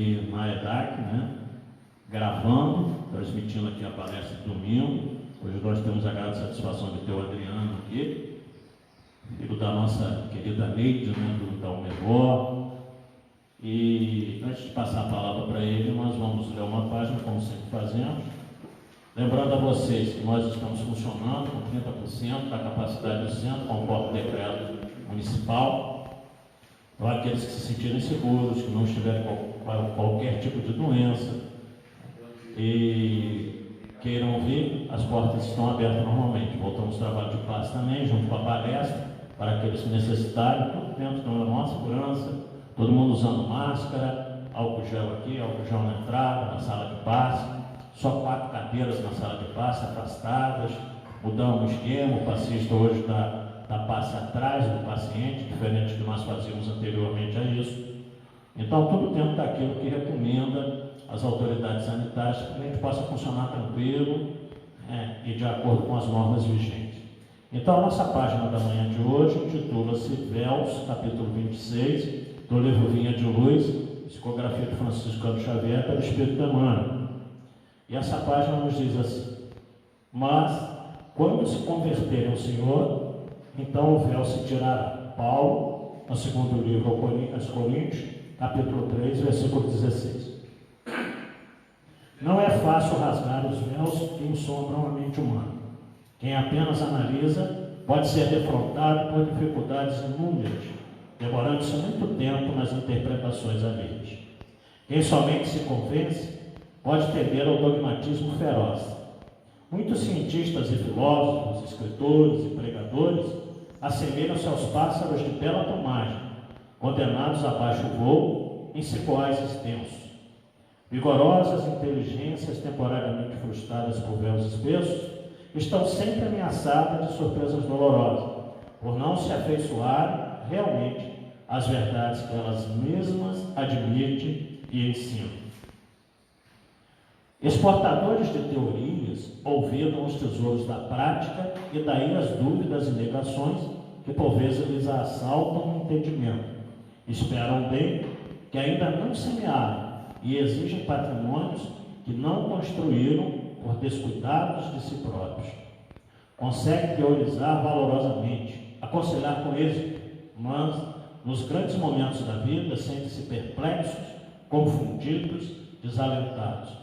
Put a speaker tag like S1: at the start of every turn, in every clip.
S1: aqui na EDAC, né? Gravando, transmitindo aqui a palestra de domingo. Hoje nós temos a grande satisfação de ter o Adriano aqui, filho da nossa querida Neide, né, da Umegó. E antes de passar a palavra para ele, nós vamos ler uma página, como sempre fazemos. Lembrando a vocês que nós estamos funcionando com 30% da capacidade do centro, conforme o decreto municipal, para aqueles que se sentirem seguros, que não estiverem com qualquer tipo de doença e queiram vir, as portas estão abertas normalmente. Voltamos ao trabalho de passe também, junto com a palestra, para aqueles que necessitarem, tudo dentro da nossa segurança, todo mundo usando máscara, álcool gel aqui, álcool gel na entrada, na sala de passe. Só 4 cadeiras na sala de passe, afastadas. Mudamos o esquema, o passista hoje está passe atrás do paciente, diferente do que nós fazíamos anteriormente a isso. Então, tudo dentro daquilo que recomenda as autoridades sanitárias, para que a gente possa funcionar tranquilo e de acordo com as normas vigentes. Então, a nossa página da manhã de hoje intitula-se Véus, capítulo 26, do livro Vinha de Luz, psicografia de Francisco Cândido Xavier, pelo Espírito Emmanuel. E essa página nos diz assim: mas, quando se converterem ao Senhor, então o véu se tirará. Paulo, no segundo livro aos Coríntios, capítulo 3, versículo 16. Não é fácil rasgar os véus que ensombram a mente humana. Quem apenas analisa pode ser defrontado por dificuldades inúmeras, demorando-se muito tempo nas interpretações alheias. Quem somente se convence pode tender ao dogmatismo feroz. Muitos cientistas e filósofos, escritores e pregadores assemelham-se aos pássaros de bela plumagem, condenados a baixo voo em cipoais extensos. Vigorosas inteligências temporariamente frustradas por véus espessos estão sempre ameaçadas de surpresas dolorosas, por não se afeiçoarem realmente às verdades que elas mesmas admitem e ensinam. Exportadores de teorias olvidam os tesouros da prática e daí as dúvidas e negações que por vezes lhes assaltam o entendimento. Esperam bem que ainda não semearam e exigem patrimônios que não construíram por descuidados de si próprios. Conseguem teorizar valorosamente, aconselhar com êxito, mas nos grandes momentos da vida sentem-se perplexos, confundidos, desalentados.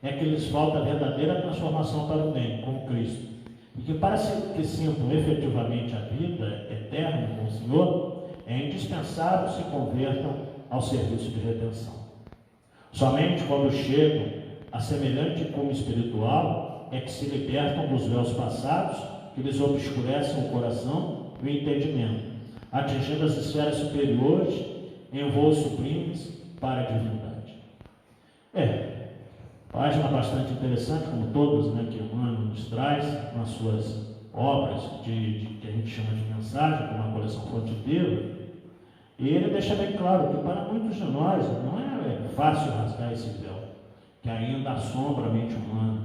S1: É que lhes falta a verdadeira transformação para o bem, com Cristo. E que para que sintam efetivamente a vida eterna com o Senhor, é indispensável se convertam ao serviço de redenção. Somente quando chegam a semelhante cume espiritual é que se libertam dos véus passados que lhes obscurecem o coração e o entendimento, atingindo as esferas superiores em voos sublimes para a divindade. Página bastante interessante, como todas, né, que Emmanuel nos traz nas suas obras que a gente chama de mensagem, como a coleção Fonte Viva. E ele deixa bem claro que para muitos de nós não é fácil rasgar esse véu, que ainda assombra a mente humana.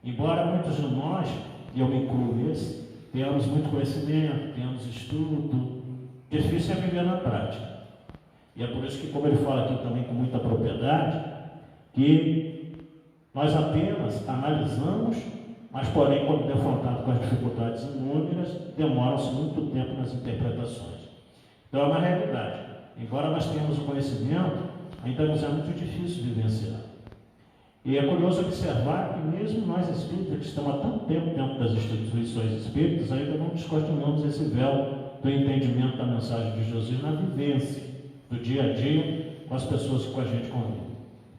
S1: Embora muitos de nós, e eu me incluo nesse, tenhamos muito conhecimento, tenhamos estudo, difícil é viver na prática. E é por isso que, como ele fala aqui também com muita propriedade, que nós apenas analisamos, mas porém, quando defrontado com as dificuldades inúmeras, demoram-se muito tempo nas interpretações. Então é uma realidade. Embora nós tenhamos o conhecimento, ainda nos é muito difícil vivenciar. E é curioso observar que mesmo nós espíritas, que estamos há tanto tempo dentro das instituições espíritas, ainda não descortinamos esse véu do entendimento da mensagem de Jesus na vivência do dia a dia com as pessoas que com a gente convive.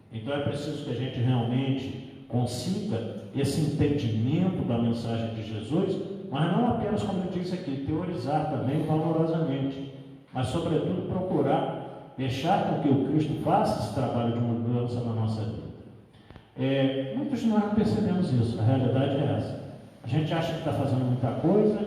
S1: Então é preciso que a gente realmente consiga esse entendimento da mensagem de Jesus, mas não apenas, como ele disse aqui, teorizar também valorosamente, mas sobretudo procurar deixar com que o Cristo faça esse trabalho de mudança na nossa vida. Muitos de nós não percebemos isso, a realidade é essa. A gente acha que está fazendo muita coisa,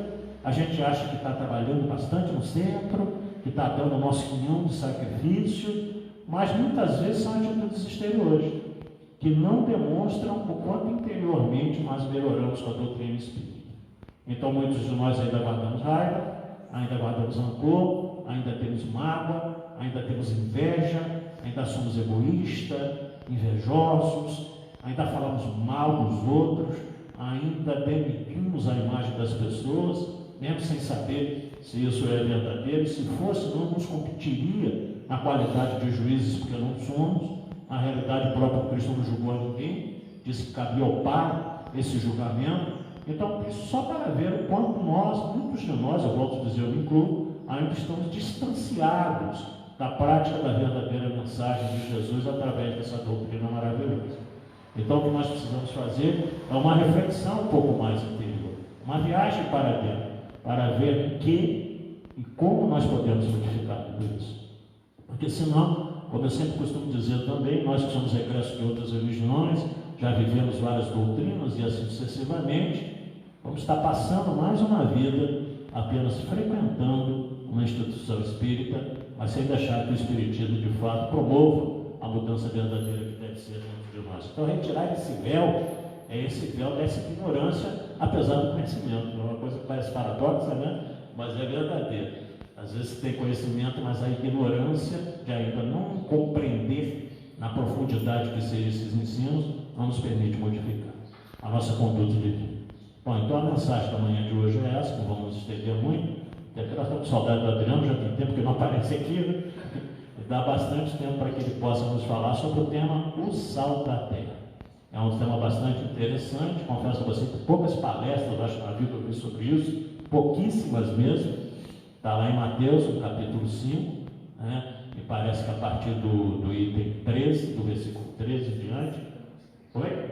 S1: a gente acha que está trabalhando bastante no centro, que está dando o nosso quinhão de sacrifício, mas muitas vezes são atitudes exteriores, que não demonstram o quanto interiormente nós melhoramos com a doutrina espírita. Então muitos de nós ainda guardamos raiva, ainda guardamos rancor, ainda temos mágoa, ainda temos inveja, ainda somos egoístas, invejosos, ainda falamos mal dos outros, ainda denegrimos a imagem das pessoas, mesmo sem saber se isso é verdadeiro. Se fosse, não nos competiria na qualidade de juízes, porque não somos. Na realidade, o próprio Cristo não julgou a ninguém, disse que cabia ao Pai esse julgamento. Então, isso só para ver o quanto nós, muitos de nós, eu volto a dizer, eu me incluo, ainda estamos distanciados da prática da verdadeira mensagem de Jesus através dessa doutrina maravilhosa. Então, o que nós precisamos fazer é uma reflexão um pouco mais interior, uma viagem para dentro, para ver que e como nós podemos modificar tudo isso. Porque senão, como eu sempre costumo dizer também, nós que somos egressos de outras religiões, já vivemos várias doutrinas e assim sucessivamente, vamos estar passando mais uma vida apenas frequentando uma instituição espírita, mas sem deixar que o espiritismo de fato promova a mudança verdadeira que deve ser dentro de nós. Então, retirar esse véu é esse véu dessa ignorância, apesar do conhecimento. É uma coisa que parece paradoxa, né? Mas é verdadeira. Às vezes você tem conhecimento, mas a ignorância de ainda não compreender na profundidade que sejam esses ensinos não nos permite modificar a nossa conduta de vida. Bom, então a mensagem da manhã de hoje é essa, não vamos estender muito, até que nós estamos com saudade do Adriano, já tem tempo que não aparece aqui, né? Dá bastante tempo para que ele possa nos falar sobre o tema O Sal da Terra. É um tema bastante interessante, confesso a você que poucas palestras, acho, na vida eu vi sobre isso, pouquíssimas mesmo. Está lá em Mateus, no capítulo 5, né? E parece que a partir do item 13, do versículo 13 em diante. Oi?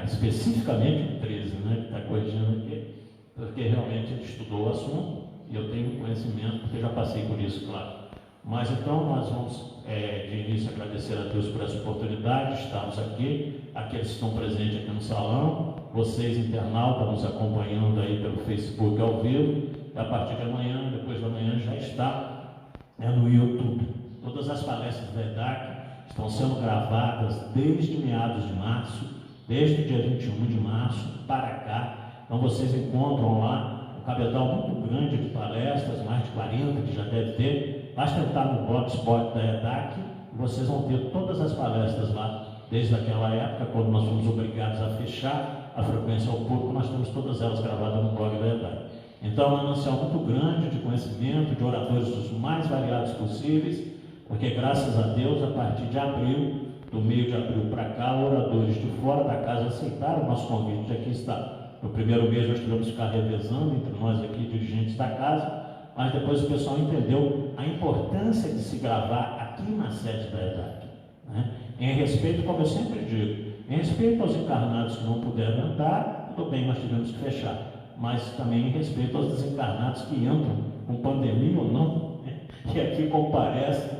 S1: Especificamente o 13, né? Que está corrigindo aqui, porque realmente ele estudou o assunto e eu tenho conhecimento, porque já passei por isso, claro. Mas então nós vamos, de início, agradecer a Deus por essa oportunidade de estarmos aqui, aqueles que estão presentes aqui no salão, vocês internautas nos acompanhando aí pelo Facebook ao vivo, e a partir de amanhã, depois da manhã, já está no YouTube. Todas as palestras da EDAC estão sendo gravadas desde meados de março, desde o dia 21 de março para cá. Então vocês encontram lá um cabedal muito grande de palestras, mais de 40 que já deve ter. Basta entrar no blogspot da EDAC e vocês vão ter todas as palestras lá, desde aquela época, quando nós fomos obrigados a fechar a frequência ao público, nós temos todas elas gravadas no blog da EDAC. Então, é um manancial muito grande de conhecimento, de oradores dos mais variados possíveis, porque graças a Deus, a partir de abril, do meio de abril para cá, oradores de fora da casa aceitaram o nosso convite de aqui estar. No primeiro mês nós tivemos que ficar revezando entre nós aqui, dirigentes da casa, mas depois o pessoal entendeu a importância de se gravar aqui na sede da EDAC, né? Em respeito, como eu sempre digo, em respeito aos encarnados que não puderam entrar, tudo bem, nós tivemos que fechar, mas também em respeito aos desencarnados que entram com pandemia ou não, né? Que aqui comparecem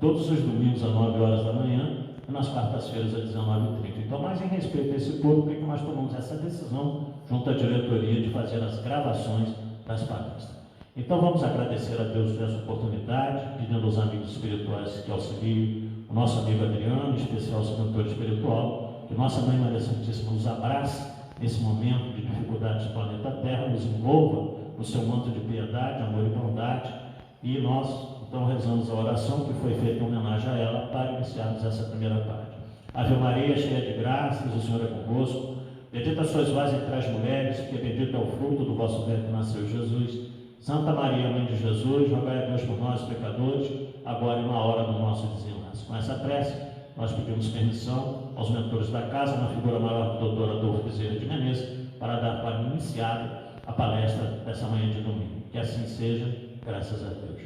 S1: todos os domingos às 9 horas da manhã e nas quartas-feiras às 19h30. Então, mais em respeito a esse público, é que nós tomamos essa decisão junto à diretoria de fazer as gravações das palestras. Então vamos agradecer a Deus por essa oportunidade, pedindo aos amigos espirituais que auxiliem o nosso amigo Adriano, em especial o seu mentor espiritual, que nossa Mãe Maria Santíssima nos abrace nesse momento de dificuldade do planeta Terra, nos envolva no seu manto de piedade, amor e bondade, e nós então rezamos a oração que foi feita em homenagem a ela para iniciarmos essa primeira parte. Ave Maria, cheia de graças, o Senhor é convosco, bendita sois vós entre as mulheres, porque bendito é o fruto do vosso ventre que nasceu Jesus. Santa Maria, Mãe de Jesus, rogai a Deus por nós, pecadores, agora e na hora do nosso desenlace. Com essa prece, nós pedimos permissão aos mentores da casa, na figura maior do Dr. Adolfo Bezerra de Menezes, para dar para iniciada a palestra dessa manhã de domingo. Que assim seja, graças a Deus.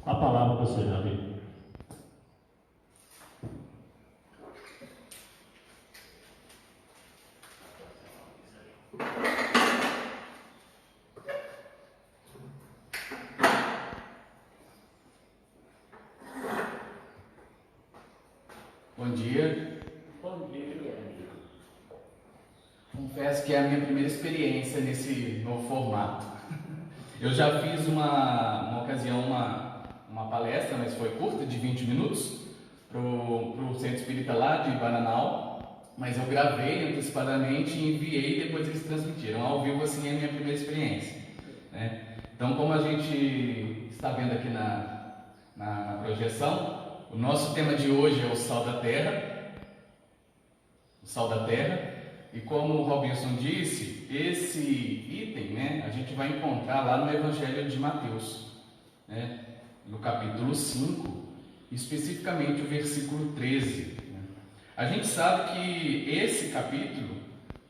S1: A palavra você, meu amigo.
S2: Bom dia.
S1: Bom dia.
S2: Confesso que é a minha primeira experiência nesse novo formato. Eu já fiz uma ocasião, uma palestra, mas foi curta, de 20 minutos, para o Centro Espírita lá de Bananal, mas eu gravei antecipadamente e enviei e depois eles transmitiram. Ao vivo, assim, é a minha primeira experiência, né? Então, como a gente está vendo aqui na projeção, O nosso tema de hoje é o sal da terra. O sal da terra. E como o Robinson disse, esse item, né, a gente vai encontrar lá no Evangelho de Mateus, né, no capítulo 5, especificamente o versículo 13. Né. A gente sabe que esse capítulo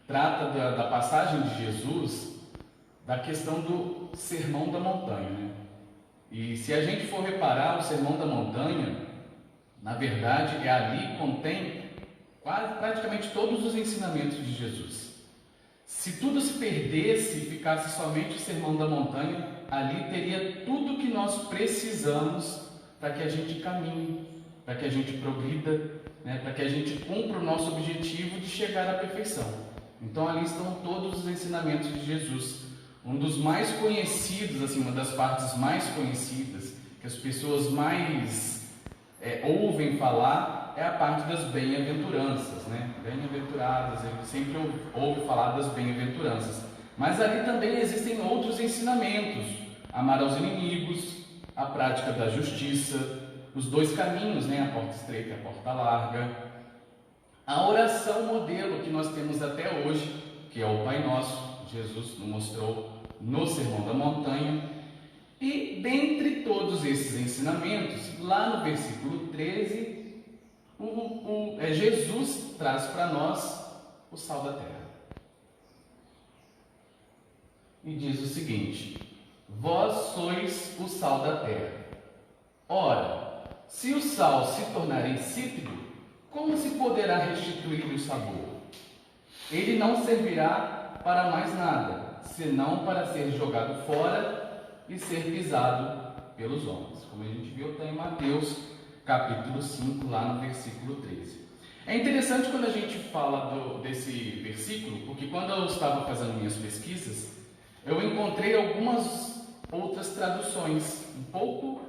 S2: trata da passagem de Jesus, da questão do Sermão da Montanha. Né. E se a gente for reparar, o Sermão da Montanha, na verdade, ali contém praticamente todos os ensinamentos de Jesus. Se tudo se perdesse e ficasse somente o Sermão da Montanha, ali teria tudo que nós precisamos para que a gente caminhe, para que a gente progrida, né, para que a gente cumpra o nosso objetivo de chegar à perfeição. Então ali estão todos os ensinamentos de Jesus. Um dos mais conhecidos, assim, uma das partes mais conhecidas, que as pessoas mais ouvem falar, é a parte das bem-aventuranças, né? Bem-aventuradas, ele sempre ouve falar das bem-aventuranças. Mas ali também existem outros ensinamentos: amar aos inimigos, a prática da justiça, os dois caminhos, né? A porta estreita e a porta larga, a oração modelo que nós temos até hoje, que é o Pai Nosso. Jesus nos mostrou no Sermão da Montanha. E dentre todos esses ensinamentos, lá no versículo 13, Jesus traz para nós o sal da terra. E diz o seguinte: vós sois o sal da terra. Ora, se o sal se tornar insípido, como se poderá restituir o sabor? Ele não servirá para mais nada, senão para ser jogado fora e ser pisado pelos homens. Como a gente viu, está em Mateus capítulo 5, lá no versículo 13. É interessante quando a gente fala desse versículo, porque quando eu estava fazendo minhas pesquisas, eu encontrei algumas outras traduções, com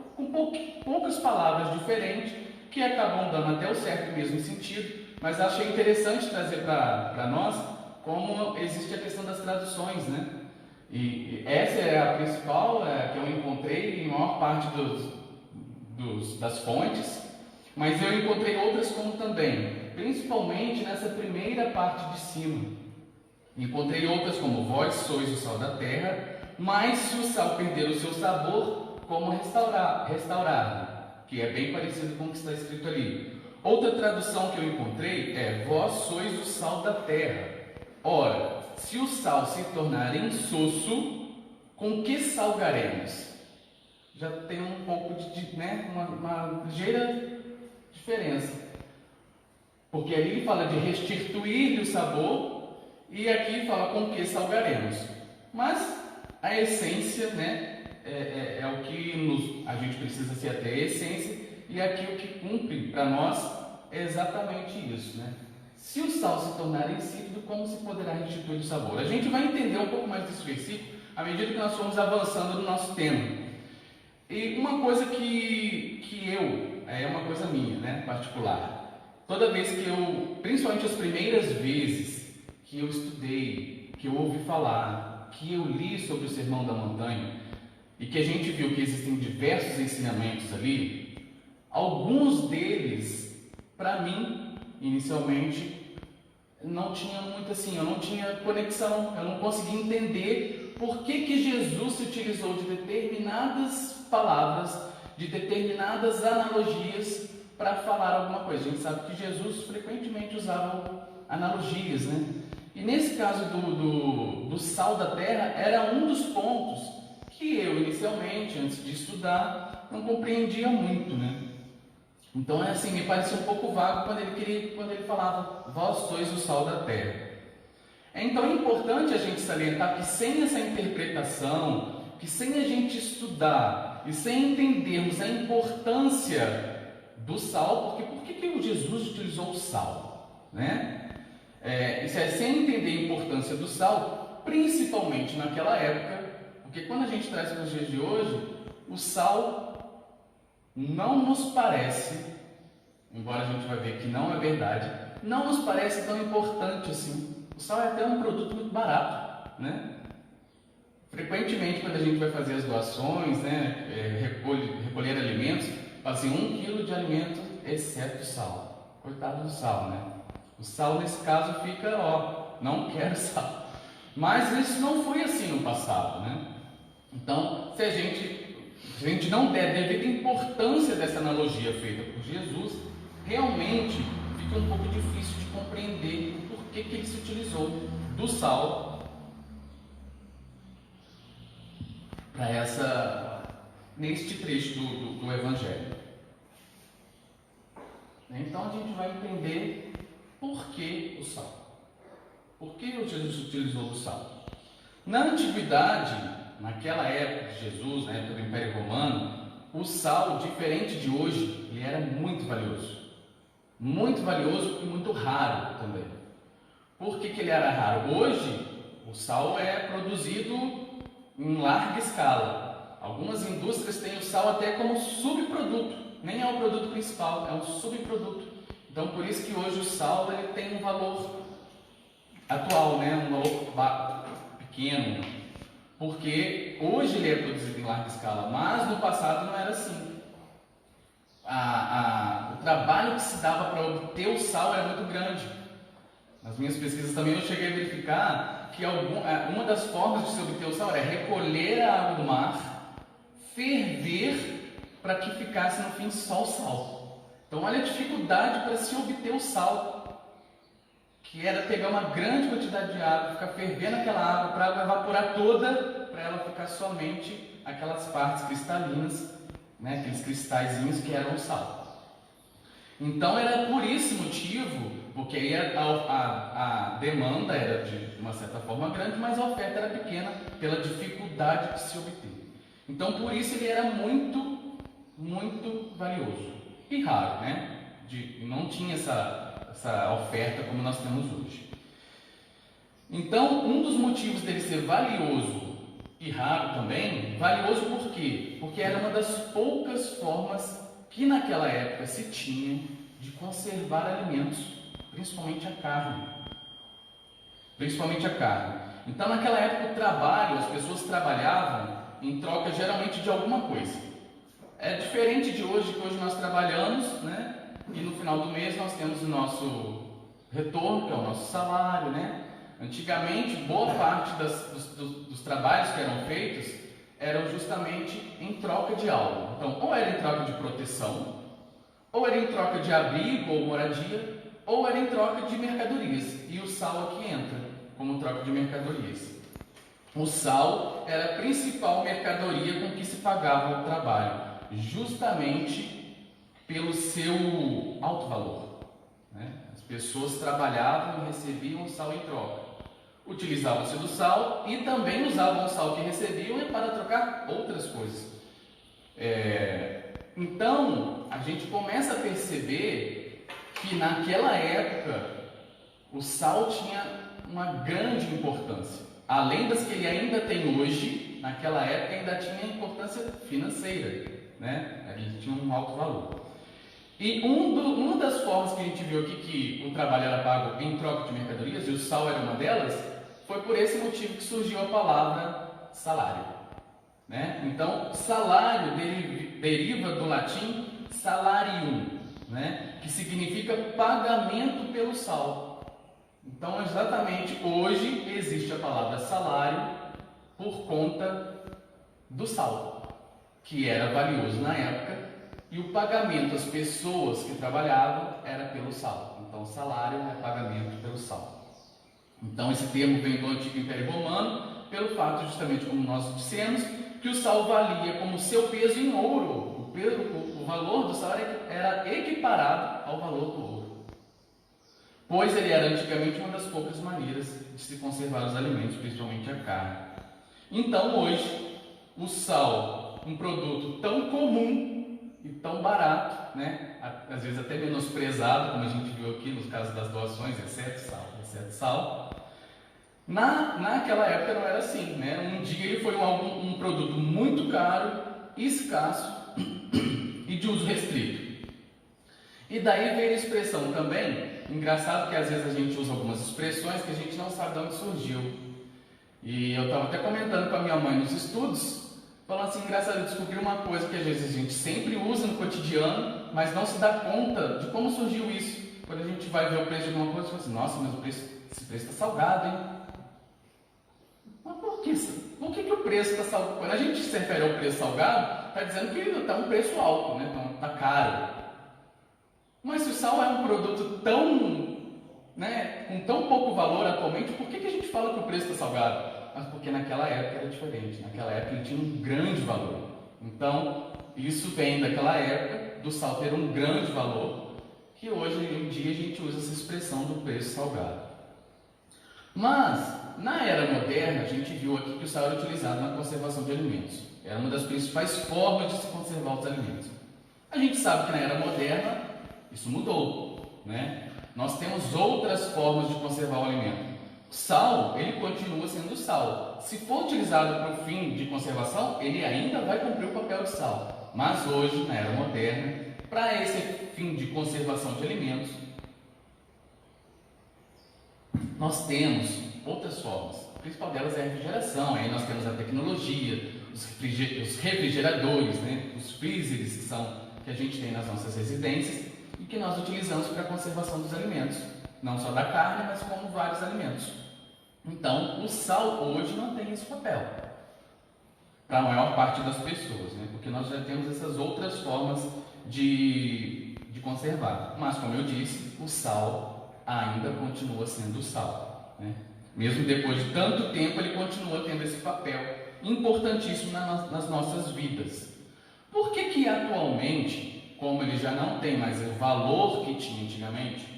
S2: poucas palavras diferentes, que acabam dando até o certo mesmo sentido, mas achei interessante trazer para nós como existe a questão das traduções, né? E essa é a principal, que eu encontrei em maior parte das fontes, mas eu encontrei outras como também, principalmente nessa primeira parte de cima. Encontrei outras como: vós sois o sal da terra, mas se o sal perder o seu sabor, como restaurá-lo? Que é bem parecido com o que está escrito ali. Outra tradução que eu encontrei é: vós sois o sal da terra. Ora, se o sal se tornar insosso, com que salgaremos? Já tem um pouco uma ligeira diferença. Porque ali ele fala de restituir-lhe o sabor, e aqui fala com que salgaremos. Mas a essência, né, é o que a gente precisa ser até a essência, e aqui o que cumpre para nós é exatamente isso, né? Se o sal se tornar insípido, como se poderá restituir o sabor? A gente vai entender um pouco mais desse versículo à medida que nós formos avançando no nosso tema. E uma coisa é uma coisa minha, né, particular. Toda vez que principalmente as primeiras vezes que eu estudei, que eu ouvi falar, que eu li sobre o Sermão da Montanha, e que a gente viu que existem diversos ensinamentos ali, alguns deles, para mim, inicialmente, não tinha muito assim, eu não tinha conexão, eu não conseguia entender por que Jesus se utilizou de determinadas palavras, de determinadas analogias para falar alguma coisa. A gente sabe que Jesus frequentemente usava analogias, né? E nesse caso do sal da terra, era um dos pontos que eu inicialmente, antes de estudar, não compreendia muito, né? Então me parecia um pouco vago quando ele falava: vós sois o sal da terra. Então é importante a gente salientar que sem essa interpretação, que sem a gente estudar e sem entendermos a importância do sal, porque por que Jesus utilizou o sal, né? Sem entender a importância do sal, principalmente naquela época, porque quando a gente traz para os dias de hoje, o sal não nos parece, embora a gente vai ver que não é verdade, não nos parece tão importante assim. O sal é até um produto muito barato, né? Frequentemente, quando a gente vai fazer as doações, né, recolher alimentos, fala assim: 1 quilo de alimento exceto o sal. Coitado do sal, né? O sal, nesse caso, fica, ó, não quero sal. Mas isso não foi assim no passado, né? Então, se a gente não der devida importância dessa analogia feita por Jesus, realmente fica um pouco difícil de compreender por que ele se utilizou do sal neste trecho do Evangelho. Então a gente vai entender por que o sal. Por que Jesus utilizou do sal? Na antiguidade, naquela época de Jesus, na época do Império Romano, o sal, diferente de hoje, ele era muito valioso. Muito valioso e muito raro também. Por que ele era raro? Hoje, o sal é produzido em larga escala. Algumas indústrias têm o sal até como subproduto. Nem é o produto principal, é um subproduto. Então, por isso que hoje o sal ele tem um valor atual, né? Um valor pequeno. Porque hoje ele é produzido em larga escala, mas no passado não era assim. O trabalho que se dava para obter o sal era muito grande. Nas minhas pesquisas também eu cheguei a verificar que uma das formas de se obter o sal era recolher a água do mar, ferver para que ficasse no fim só o sal. Então olha a dificuldade para se obter o sal, que era pegar uma grande quantidade de água, ficar fervendo aquela água para a água evaporar toda, para ela ficar somente aquelas partes cristalinas, né, aqueles cristalzinhos que eram o sal. Então era por esse motivo, porque aí a demanda era de uma certa forma grande, mas a oferta era pequena pela dificuldade de se obter. Então por isso ele era muito valioso e raro, né? Não tinha essa oferta como nós temos hoje. Então, um dos motivos dele ser valioso e raro também, valioso por quê? Porque era uma das poucas formas que naquela época se tinha de conservar alimentos, principalmente a carne. Então, naquela época, o trabalho, as pessoas trabalhavam em troca geralmente de alguma coisa. É diferente de hoje, que hoje nós trabalhamos, né? E no final do mês nós temos o nosso retorno, que é o nosso salário, né? Antigamente, boa parte dos trabalhos que eram feitos eram justamente em troca de algo. Então, ou era em troca de proteção, ou era em troca de abrigo ou moradia, ou era em troca de mercadorias. E o sal aqui entra como troca de mercadorias. O sal era a principal mercadoria com que se pagava o trabalho, justamente pelo seu alto valor, né? As pessoas trabalhavam e recebiam o sal em troca. Utilizavam-se do sal e também usavam o sal que recebiam para trocar outras coisas. Então, a gente começa a perceber que naquela época o sal tinha uma grande importância. Além das que ele ainda tem hoje, naquela época ainda tinha importância financeira, né? Ele tinha um alto valor. E uma das formas que a gente viu aqui que o trabalho era pago em troca de mercadorias, e o sal era uma delas, foi por esse motivo que surgiu a palavra salário, né? Então, salário deriva do latim salarium, né? Que significa pagamento pelo sal. Então, exatamente hoje existe a palavra salário por conta do sal, que era valioso na época, e o pagamento às pessoas que trabalhavam era pelo sal. Então, salário é pagamento pelo sal. Então, esse termo vem do Antigo Império Romano, pelo fato, justamente como nós dissemos, que o sal valia como seu peso em ouro. O valor do sal era equiparado ao valor do ouro, pois ele era antigamente uma das poucas maneiras de se conservar os alimentos, principalmente a carne. Então, hoje, o sal, um produto tão comum e tão barato, né? Às vezes até menosprezado, como a gente viu aqui nos casos das doações, exceto sal. Naquela época não era assim, né? Um dia ele foi um produto muito caro, escasso e de uso restrito. E daí veio a expressão também, engraçado que às vezes a gente usa algumas expressões que a gente não sabe de onde surgiu. E eu estava até comentando com a minha mãe nos estudos, falando assim, engraçado, eu descobri uma coisa que às vezes a gente sempre usa no cotidiano, mas não se dá conta de como surgiu isso. Quando a gente vai ver o preço de alguma coisa, você fala assim, nossa, mas esse preço está salgado, hein? Mas por que o preço está salgado? Quando a gente se refere ao preço salgado, está dizendo que está um preço alto, né? Então está caro. Mas se o sal é um produto tão, né, com tão pouco valor atualmente, por que a gente fala que o preço está salgado? Mas porque naquela época era diferente. Naquela época ele tinha um grande valor. Então, isso vem daquela época, do sal ter um grande valor, que hoje em dia a gente usa essa expressão do preço salgado. Mas, na era moderna, a gente viu aqui que o sal era utilizado na conservação de alimentos. Era uma das principais formas de se conservar os alimentos. A gente sabe que na era moderna isso mudou, né? Nós temos outras formas de conservar o alimento. O sal, ele continua sendo sal. Se for utilizado para o fim de conservação, ele ainda vai cumprir o papel de sal. Mas hoje, na era moderna, para esse fim de conservação de alimentos, nós temos outras formas. A principal delas é a refrigeração. Aí nós temos a tecnologia, os refrigeradores, né? Os freezers que a gente tem nas nossas residências e que nós utilizamos para a conservação dos alimentos. Não só da carne, mas como vários alimentos. Então, o sal hoje não tem esse papel para a maior parte das pessoas, né? Porque nós já temos essas outras formas de conservar. Mas, como eu disse, o sal ainda continua sendo sal, né? Mesmo depois de tanto tempo, ele continua tendo esse papel importantíssimo nas nossas vidas. Por que atualmente, como ele já não tem mais o valor que tinha antigamente,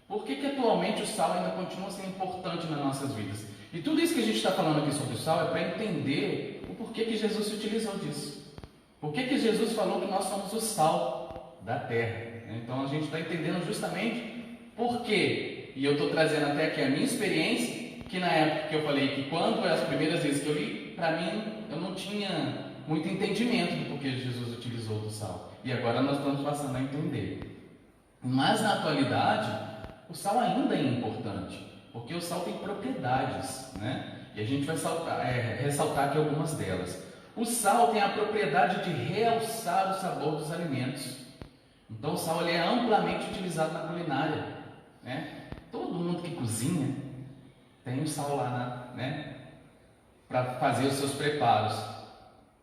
S2: por que atualmente o sal ainda continua sendo importante nas nossas vidas? E tudo isso que a gente está falando aqui sobre o sal é para entender o porquê que Jesus se utilizou disso. Por que Jesus falou que nós somos o sal da terra? Então a gente está entendendo justamente por quê. E eu estou trazendo até aqui a minha experiência, que na época que eu falei que quando as primeiras vezes que eu li, para mim eu não tinha muito entendimento do porquê Jesus utilizou do sal. E agora nós estamos passando a entender. Mas na atualidade, o sal ainda é importante, porque o sal tem propriedades, né? E a gente vai ressaltar aqui algumas delas. O sal tem a propriedade de realçar o sabor dos alimentos. Então o sal ele é amplamente utilizado na culinária, né? Todo mundo que cozinha tem o sal lá, né? Para fazer os seus preparos.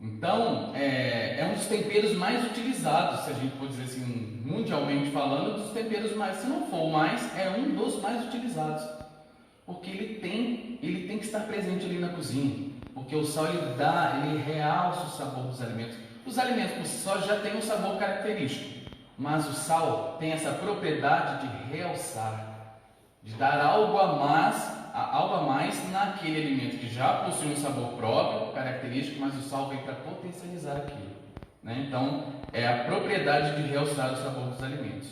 S2: Então, é um dos temperos mais utilizados, se a gente for dizer assim, mundialmente falando, dos temperos mais, se não for o mais, é um dos mais utilizados. Porque ele tem que estar presente ali na cozinha. Porque o sal, ele realça o sabor dos alimentos. Os alimentos por si só já têm um sabor característico, mas o sal tem essa propriedade de realçar, de dar algo a mais naquele alimento que já possui um sabor próprio, característico, mas o sal vem para potencializar aquilo, né? Então, é a propriedade de realçar o sabor dos alimentos.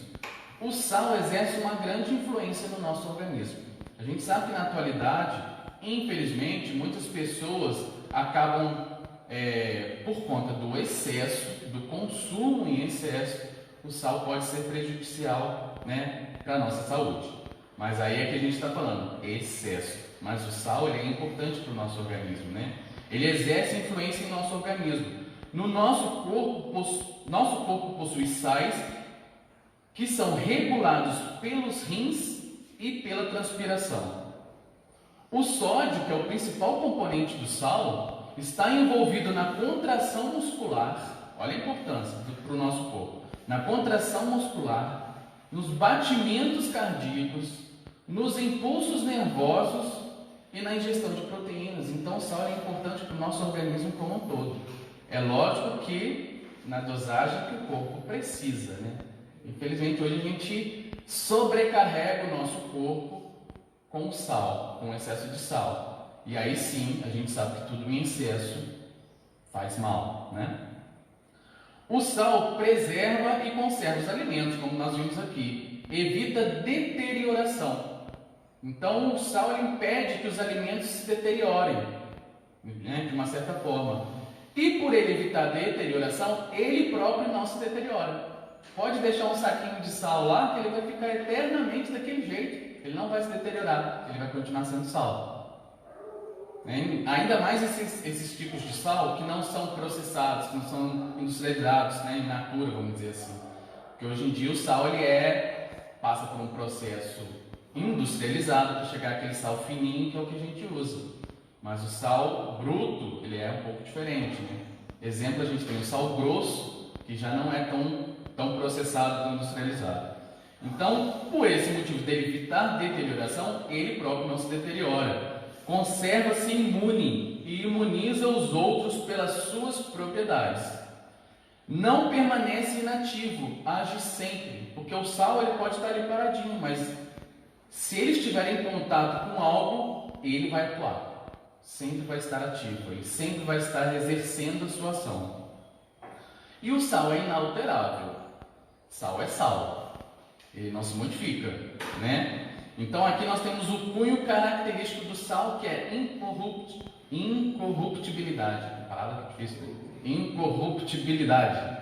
S2: O sal exerce uma grande influência no nosso organismo. A gente sabe que na atualidade, infelizmente, muitas pessoas acabam, por conta do excesso, do consumo em excesso, o sal pode ser prejudicial, né, para a nossa saúde. Mas aí é que a gente está falando, excesso. Mas o sal ele é importante para o nosso organismo, né? Ele exerce influência em nosso organismo. No nosso corpo possui sais que são regulados pelos rins e pela transpiração. O sódio, que é o principal componente do sal, está envolvido na contração muscular. Olha a importância para o nosso corpo. Na contração muscular, nos batimentos cardíacos, nos impulsos nervosos e na ingestão de proteínas. Então o sal é importante para o nosso organismo como um todo. É lógico que na dosagem que o corpo precisa, né? Infelizmente hoje a gente sobrecarrega o nosso corpo com sal, com excesso de sal. E aí sim, a gente sabe que tudo em excesso faz mal, né? O sal preserva e conserva os alimentos, como nós vimos aqui. Evita deterioração. Então, o sal ele impede que os alimentos se deteriorem, né, de uma certa forma. E por ele evitar a deterioração, ele próprio não se deteriora. Pode deixar um saquinho de sal lá, que ele vai ficar eternamente daquele jeito. Ele não vai se deteriorar, ele vai continuar sendo sal. Ainda mais esses tipos de sal que não são processados, que não são industrializados, né, in natura, vamos dizer assim. Porque hoje em dia o sal passa por um processo industrializado para chegar àquele sal fininho que é o que a gente usa. Mas o sal bruto, ele é um pouco diferente, né? Exemplo, a gente tem o sal grosso, que já não é tão processado, tão industrializado. Então, por esse motivo dele evitar deterioração, ele próprio não se deteriora. Conserva-se imune e imuniza os outros pelas suas propriedades. Não permanece inativo, age sempre, porque o sal ele pode estar ali paradinho, mas se ele estiver em contato com algo, ele vai atuar. Sempre vai estar ativo, ele sempre vai estar exercendo a sua ação. E o sal é inalterável. Sal é sal. Ele não se modifica, né? Então aqui nós temos o cunho característico do sal, que é incorruptibilidade. Que palavra difícil. Incorruptibilidade.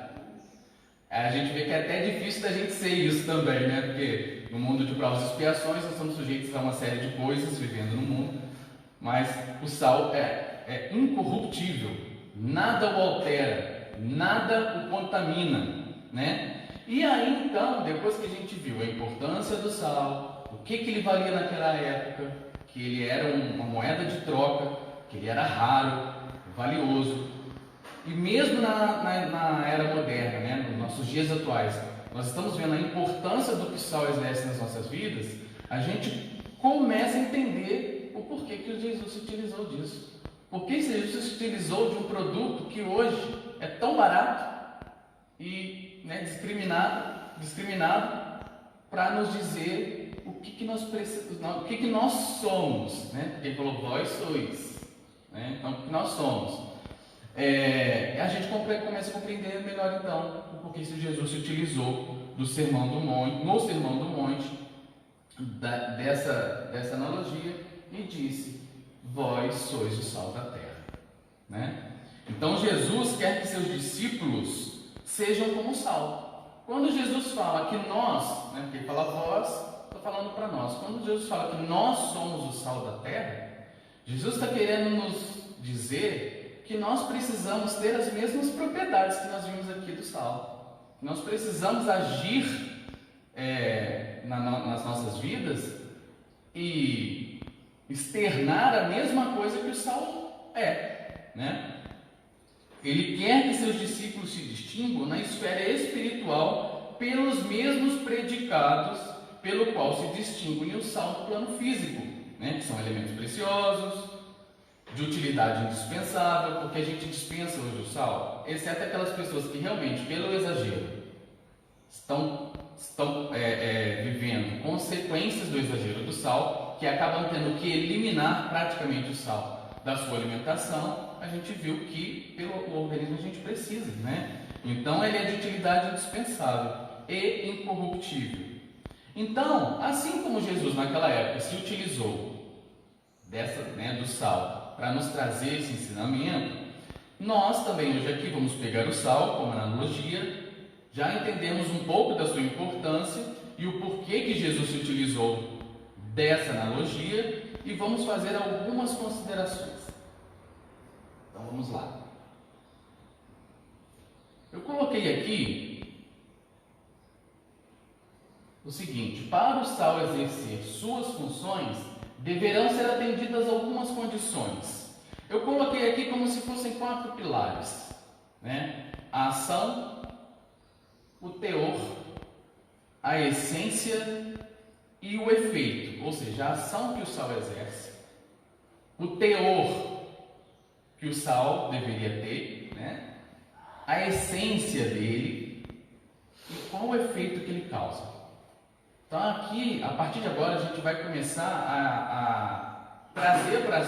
S2: A gente vê que é até difícil da gente ser isso também, né? Porque no mundo de provas e expiações nós estamos sujeitos a uma série de coisas vivendo no mundo, mas o sal é incorruptível, nada o altera, nada o contamina, né? E aí então, depois que a gente viu a importância do sal, o que ele valia naquela época, que ele era uma moeda de troca, que ele era raro, valioso, e mesmo na era moderna, né, nos nossos dias atuais, nós estamos vendo a importância do que o sal exerce nas nossas vidas, a gente começa a entender o porquê que Jesus se utilizou disso. Por que Jesus se utilizou de um produto que hoje é tão barato e, né, discriminado para nos dizer o que nós precisamos, o que nós somos, né? Porque ele falou, vós sois, né? Então, o que nós somos. A gente começa a compreender melhor então o porquê Jesus se utilizou do Sermão do Monte, no Sermão do Monte, dessa analogia, e disse, vós sois o sal da terra, né? Então Jesus quer que seus discípulos sejam como sal. Quando Jesus fala que nós, né, porque ele fala vós, estou falando para nós, quando Jesus fala que nós somos o sal da terra, Jesus está querendo nos dizer que nós precisamos ter as mesmas propriedades que nós vimos aqui do sal. Nós precisamos agir nas nossas vidas e externar a mesma coisa que o sal é, né? Ele quer que seus discípulos se distinguam na esfera espiritual pelos mesmos predicados pelo qual se distinguem o sal no plano físico, né? Que são elementos preciosos, de utilidade indispensável, porque a gente dispensa hoje o sal, exceto aquelas pessoas que realmente, pelo exagero, estão vivendo consequências do exagero do sal, que acabam tendo que eliminar praticamente o sal da sua alimentação. A gente viu que pelo organismo a gente precisa, né? Então ele é de utilidade indispensável e incorruptível. Então, assim como Jesus naquela época se utilizou do sal para nos trazer esse ensinamento, nós também hoje aqui vamos pegar o sal como analogia, já entendemos um pouco da sua importância e o porquê que Jesus se utilizou dessa analogia e vamos fazer algumas considerações. Então vamos lá. Eu coloquei aqui o seguinte: para o sal exercer suas funções, deverão ser atendidas algumas condições. Eu coloquei aqui como se fossem 4 pilares, né? A ação, o teor, a essência e o efeito, ou seja, a ação que o sal exerce, o teor que o sal deveria ter, né? A essência dele e qual o efeito que ele causa. Então aqui, a partir de agora, a gente vai começar a trazer para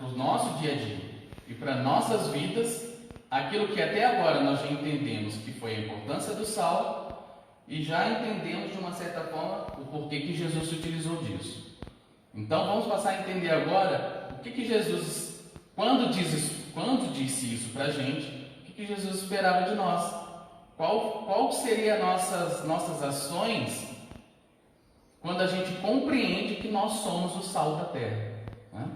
S2: o nosso dia a dia e para nossas vidas aquilo que até agora nós já entendemos que foi a importância do sal e já entendemos de uma certa forma o porquê que Jesus se utilizou disso. Então vamos passar a entender agora o que Jesus, quando disse isso para a gente, o que Jesus esperava de nós, qual seria nossas ações quando a gente compreende que nós somos o sal da terra, né?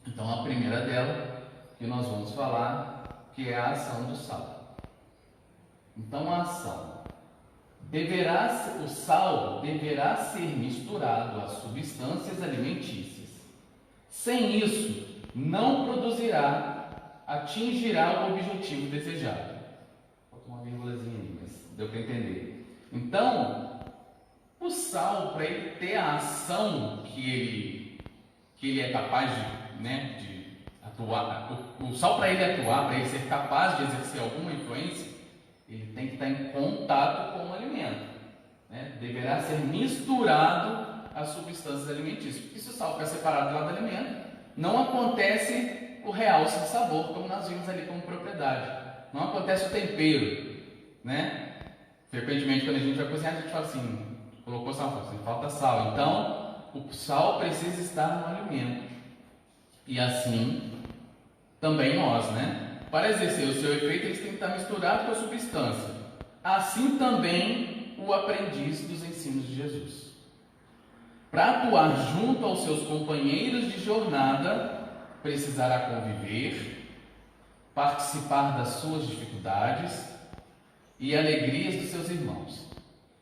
S2: Então a primeira dela que nós vamos falar, que é a ação do sal. Então a ação. O sal deverá ser misturado às substâncias alimentícias. Sem isso, não atingirá o objetivo desejado. Vou tomar uma vírgulazinha aí, mas deu para entender. Então, o sal, para ele ter a ação que ele é capaz de atuar, o sal, para ele atuar, para ele ser capaz de exercer alguma influência, ele tem que estar em contato com o alimento, né? Deverá ser misturado às substâncias alimentícias. Porque se o sal ficar separado lá do alimento, não acontece o realce de sabor, como nós vimos ali como propriedade. Não acontece o tempero, né? Frequentemente, quando a gente vai cozinhar, a gente fala assim, colocou sal, assim, falta sal. Então, o sal precisa estar no alimento. E assim, também nós, né? Para exercer o seu efeito, eles têm que estar misturados com a substância. Assim também o aprendiz dos ensinos de Jesus. Para atuar junto aos seus companheiros de jornada, precisará conviver, participar das suas dificuldades e alegrias dos seus irmãos.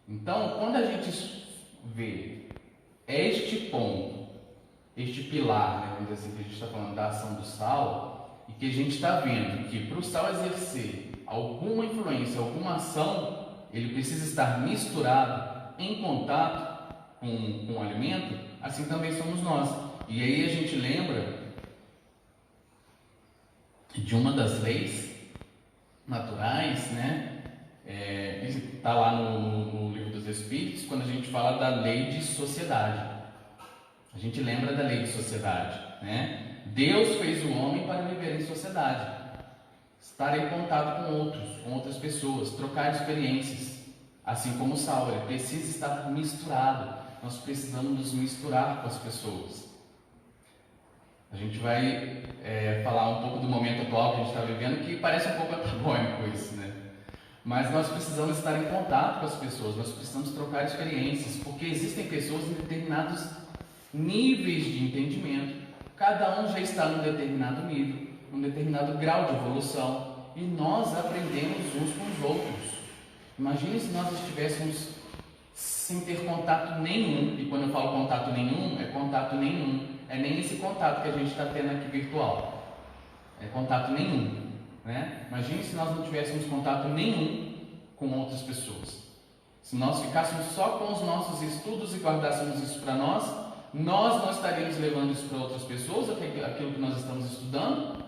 S2: Então, quando a gente vê este ponto, este pilar, né, vamos dizer assim, que a gente está falando da ação do sal, e que a gente está vendo que para o sal exercer alguma influência, alguma ação, ele precisa estar misturado, em contato com o alimento, assim também somos nós. E aí a gente lembra de uma das leis naturais, né? Está lá no Livro dos Espíritos, quando a gente fala da lei de sociedade. A gente lembra da lei de sociedade, né? Deus fez o homem para viver em sociedade, estar em contato com outras pessoas, trocar experiências, assim como o sal, ele precisa estar misturado. Nós precisamos nos misturar com as pessoas. A gente vai falar um pouco do momento atual que a gente está vivendo, que parece um pouco antagônico isso, né? Mas nós precisamos estar em contato com as pessoas, nós precisamos trocar experiências, porque existem pessoas em determinados níveis de entendimento. Cada um já está num determinado nível, num determinado grau de evolução, e nós aprendemos uns com os outros. Imagine se nós estivéssemos sem ter contato nenhum, e quando eu falo contato nenhum, é contato nenhum, é nem esse contato que a gente está tendo aqui virtual, é contato nenhum, né? Imagine se nós não tivéssemos contato nenhum com outras pessoas. Se nós ficássemos só com os nossos estudos e guardássemos isso para nós não estaríamos levando isso para outras pessoas, aquilo que nós estamos estudando,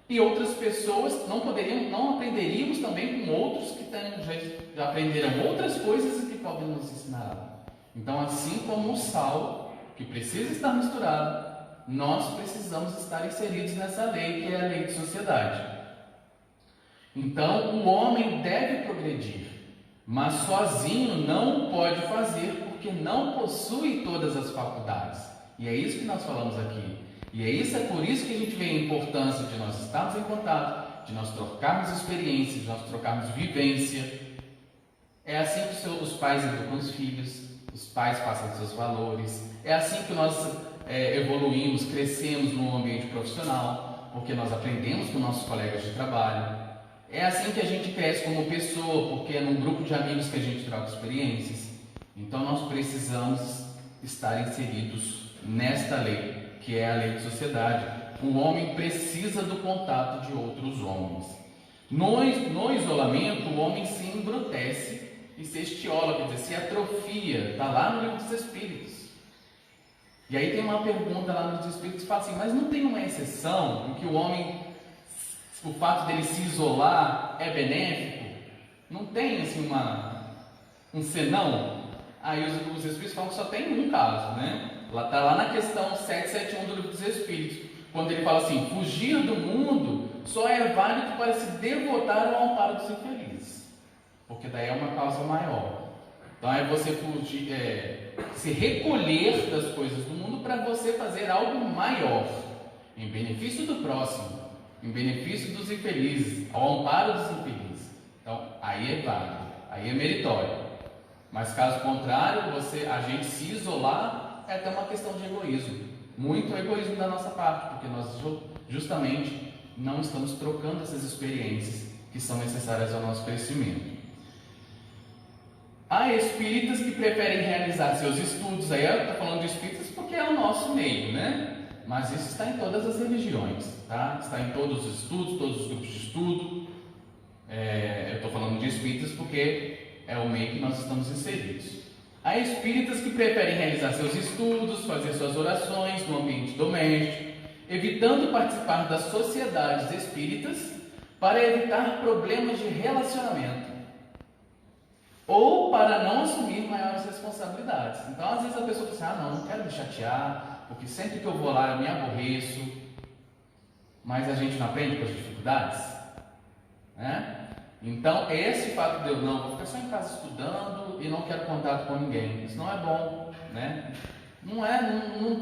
S2: e outras pessoas não aprenderíamos também com outros que já aprenderam outras coisas e que podem nos ensinar. Então, assim como o sal, que precisa estar misturado, nós precisamos estar inseridos nessa lei, que é a lei de sociedade. Então, o homem deve progredir, mas sozinho não pode fazer, porque não possui todas as faculdades. E é isso que nós falamos aqui. E é por isso que a gente vê a importância de nós estarmos em contato, de nós trocarmos experiências, de nós trocarmos vivência. É assim que os pais educam os filhos, os pais passam seus valores. É assim que nós evoluímos, crescemos no ambiente profissional, porque nós aprendemos com nossos colegas de trabalho. É assim que a gente cresce como pessoa, porque é num grupo de amigos que a gente troca experiências. Então nós precisamos estar inseridos nesta lei, que é a lei de sociedade. O homem precisa do contato de outros homens. No isolamento, o homem se embrutece e se estiola, quer dizer, se atrofia. Está lá no Livro dos Espíritos. E aí tem uma pergunta lá no Livro dos Espíritos que fala assim, mas não tem uma exceção em que o homem, o fato dele se isolar é benéfico? Não tem assim um senão? Aí os Espíritos falam que só tem um caso, né? Está lá na questão 771 do Livro dos Espíritos, quando ele fala assim, fugir do mundo só é válido para se devotar ao amparo dos infelizes, porque daí é uma causa maior. Então é você fugir, se recolher das coisas do mundo para você fazer algo maior, em benefício do próximo, em benefício dos infelizes, ao amparo dos infelizes. Então aí é válido, aí é meritório. Mas caso contrário, a gente se isolar é até uma questão de egoísmo. Muito egoísmo da nossa parte, porque nós justamente não estamos trocando essas experiências que são necessárias ao nosso crescimento. Há espíritas que preferem realizar seus estudos, aí eu estou falando de espíritas porque é o nosso meio, né? Mas isso está em todas as religiões, tá? Está em todos os estudos, todos os grupos de estudo. Eu estou falando de espíritas porque é o meio que nós estamos inseridos. Há espíritas que preferem realizar seus estudos, fazer suas orações no ambiente doméstico, evitando participar das sociedades espíritas para evitar problemas de relacionamento ou para não assumir maiores responsabilidades. Então, às vezes a pessoa pensa, não quero me chatear, porque sempre que eu vou lá eu me aborreço, mas a gente não aprende com as dificuldades, né? Então, esse fato de eu vou ficar só em casa estudando e não quero contato com ninguém, isso não é bom, né?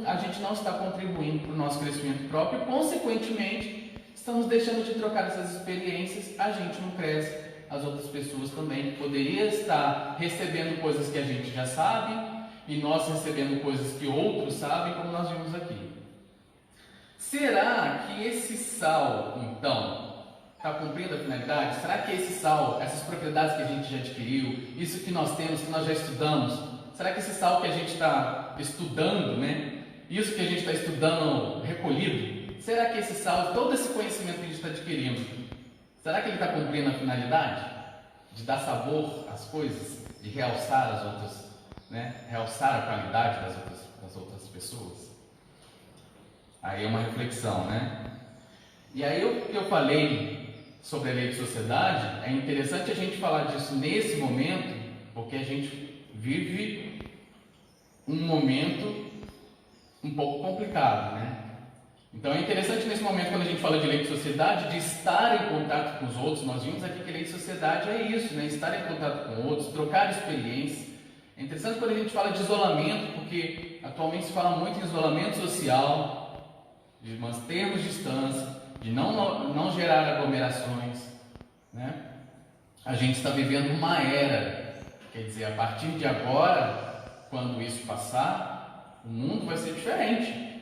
S2: A gente não está contribuindo para o nosso crescimento próprio e, consequentemente, estamos deixando de trocar essas experiências, a gente não cresce, as outras pessoas também poderiam estar recebendo coisas que a gente já sabe e nós recebendo coisas que outros sabem, como nós vimos aqui. Será que esse sal, então, está cumprindo a finalidade? Será que esse sal, essas propriedades que a gente já adquiriu, isso que nós temos, que nós já estudamos, será que esse sal que a gente está estudando, né? Isso que a gente está estudando recolhido, será que esse sal, todo esse conhecimento que a gente está adquirindo, será que ele está cumprindo a finalidade? De dar sabor às coisas, de realçar as outras, né? Realçar a qualidade das outras pessoas? Aí é uma reflexão, né? E aí eu falei sobre a lei de sociedade, é interessante a gente falar disso nesse momento, porque a gente vive um momento um pouco complicado, né? Então é interessante nesse momento, quando a gente fala de lei de sociedade, de estar em contato com os outros. Nós vimos aqui que lei de sociedade é isso, né? Estar em contato com outros, trocar experiências. É interessante quando a gente fala de isolamento, porque atualmente se fala muito em isolamento social, de mantermos distância, de não gerar aglomerações, né? A gente está vivendo uma era, quer dizer, a partir de agora, quando isso passar, o mundo vai ser diferente.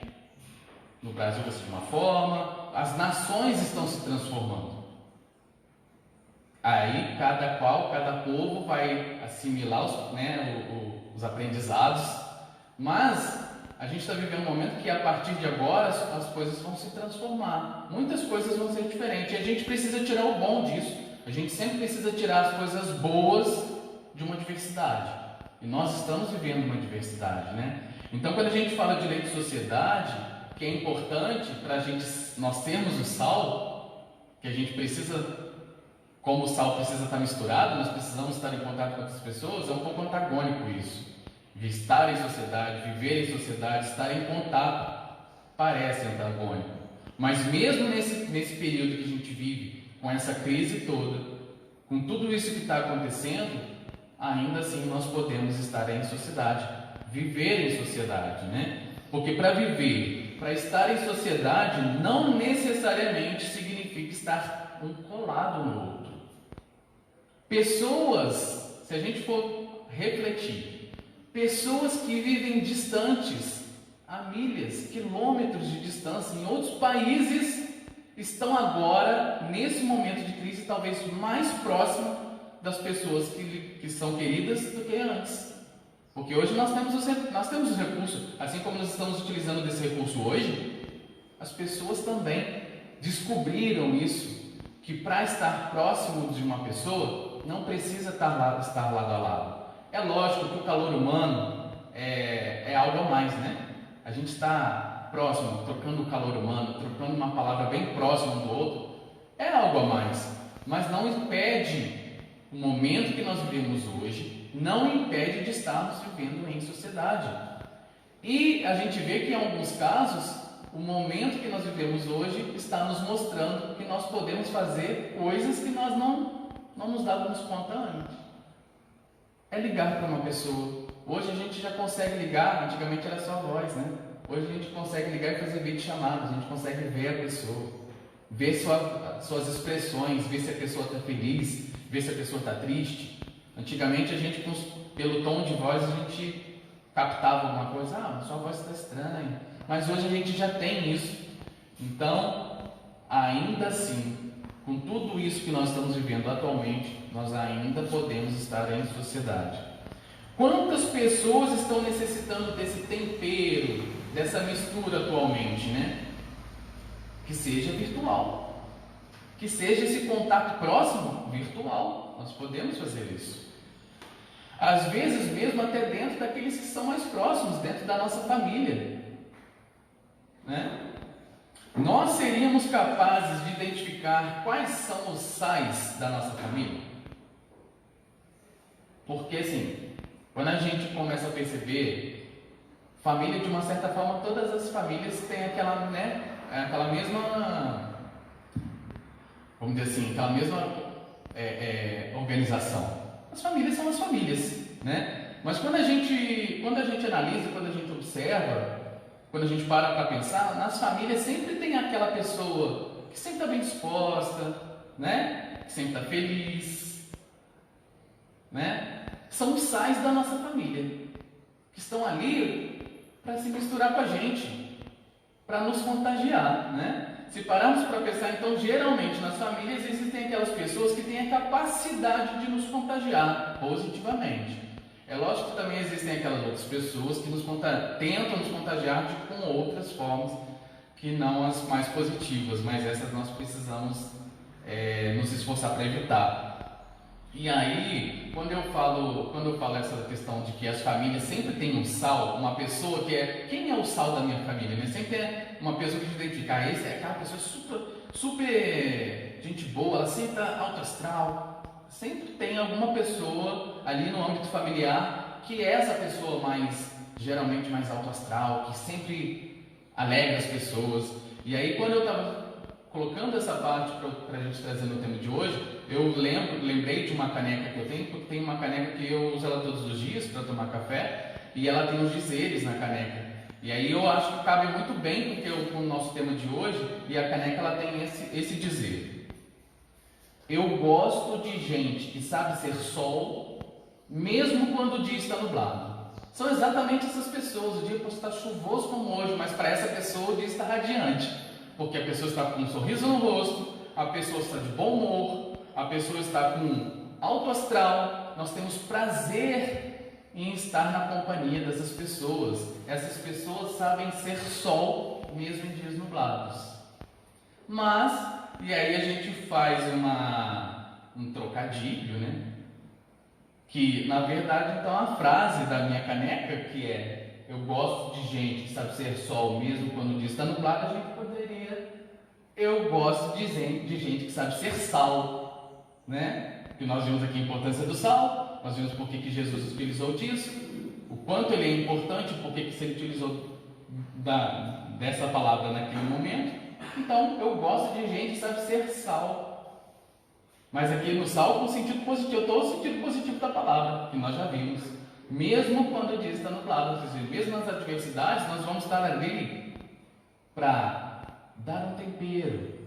S2: No Brasil vai ser de uma forma, as nações estão se transformando. Aí cada povo vai assimilar os aprendizados, mas a gente está vivendo um momento que a partir de agora as coisas vão se transformar, muitas coisas vão ser diferentes, e a gente precisa tirar o bom disso, a gente sempre precisa tirar as coisas boas de uma diversidade, e nós estamos vivendo uma diversidade, né? Então quando a gente fala de lei de sociedade, que é importante para nós termos o sal, que a gente precisa, como o sal precisa estar misturado, nós precisamos estar em contato com outras pessoas, é um pouco antagônico isso. De estar em sociedade, viver em sociedade, estar em contato, parece antagônico. Mas mesmo nesse período que a gente vive, com essa crise toda, com tudo isso que está acontecendo, ainda assim nós podemos estar em sociedade, viver em sociedade, né? Porque para viver, para estar em sociedade, não necessariamente significa estar um colado no outro. Pessoas, se a gente for refletir, pessoas que vivem distantes, a milhas, quilômetros de distância, em outros países, estão agora, nesse momento de crise, talvez mais próximas das pessoas que são queridas do que antes. Porque hoje nós temos os recursos, assim como nós estamos utilizando desse recurso hoje, as pessoas também descobriram isso, que para estar próximo de uma pessoa, não precisa estar lado a lado. É lógico que o calor humano é algo a mais, né? A gente está próximo, trocando o calor humano, trocando uma palavra bem próxima um do outro, é algo a mais, mas não impede o momento que nós vivemos hoje, não impede de estarmos vivendo em sociedade. E a gente vê que em alguns casos, o momento que nós vivemos hoje está nos mostrando que nós podemos fazer coisas que nós não nos dávamos conta antes. É ligar para uma pessoa. Hoje a gente já consegue ligar, antigamente era só voz, né? Hoje a gente consegue ligar e fazer videochamadas, a gente consegue ver a pessoa, ver suas expressões, ver se a pessoa está feliz, ver se a pessoa está triste. Antigamente a gente, pelo tom de voz, a gente captava alguma coisa, sua voz está estranha. Mas hoje a gente já tem isso. Então, ainda assim, com tudo isso que nós estamos vivendo atualmente, nós ainda podemos estar em sociedade. Quantas pessoas estão necessitando desse tempero, dessa mistura atualmente, né? Que seja virtual, que seja esse contato próximo virtual. Nós podemos fazer isso. Às vezes mesmo até dentro daqueles que são mais próximos, dentro da nossa família, né? Nós seríamos capazes de identificar quais são os sais da nossa família? Porque assim, quando a gente começa a perceber, família de uma certa forma, todas as famílias têm aquela, né, aquela mesma, vamos dizer assim, aquela mesma organização. As famílias são as famílias, né? Mas quando a gente analisa, quando a gente observa, quando a gente para pensar, nas famílias sempre tem aquela pessoa que sempre está bem disposta, né? Que sempre está feliz, né? São os sais da nossa família, que estão ali para se misturar com a gente, para nos contagiar, né? Se pararmos para pensar, então, geralmente nas famílias existem aquelas pessoas que têm a capacidade de nos contagiar positivamente. É lógico que também existem aquelas outras pessoas que tentam nos contagiar com outras formas que não as mais positivas, mas essas nós precisamos nos esforçar para evitar. E aí, quando eu falo essa questão de que as famílias sempre têm um sal, uma pessoa que quem é o sal da minha família, né? Sempre é uma pessoa que se identifica, esse é aquela pessoa super gente boa, ela sempre está alto astral. Sempre tem alguma pessoa ali no âmbito familiar que é essa pessoa geralmente mais alto astral, que sempre alegra as pessoas. E aí, quando eu estava colocando essa parte para a gente trazer no tema de hoje, eu lembrei de uma caneca que eu tenho, porque tem uma caneca que eu uso ela todos os dias para tomar café, e ela tem os dizeres na caneca. E aí eu acho que cabe muito bem com o nosso tema de hoje, e a caneca ela tem esse dizer. Eu gosto de gente que sabe ser sol, mesmo quando o dia está nublado. São exatamente essas pessoas. O dia pode estar chuvoso como hoje, mas para essa pessoa o dia está radiante, porque a pessoa está com um sorriso no rosto, a pessoa está de bom humor, a pessoa está com alto astral. Nós temos prazer em estar na companhia dessas pessoas. Essas pessoas sabem ser sol mesmo em dias nublados. E aí a gente faz um trocadilho, né? Que na verdade então a frase da minha caneca, que é: eu gosto de gente que sabe ser sol mesmo quando o dia está nublado, a gente poderia: eu gosto de gente que sabe ser sal, né? Que nós vimos aqui a importância do sal, nós vimos por que Jesus utilizou disso, o quanto ele é importante, por que ele utilizou dessa palavra naquele momento. Então, eu gosto de gente que sabe ser sal. Mas aqui no sal com sentido positivo, todo o sentido positivo da palavra, que nós já vimos. Mesmo quando o dia está nublado, mesmo nas adversidades, nós vamos estar ali para dar um tempero,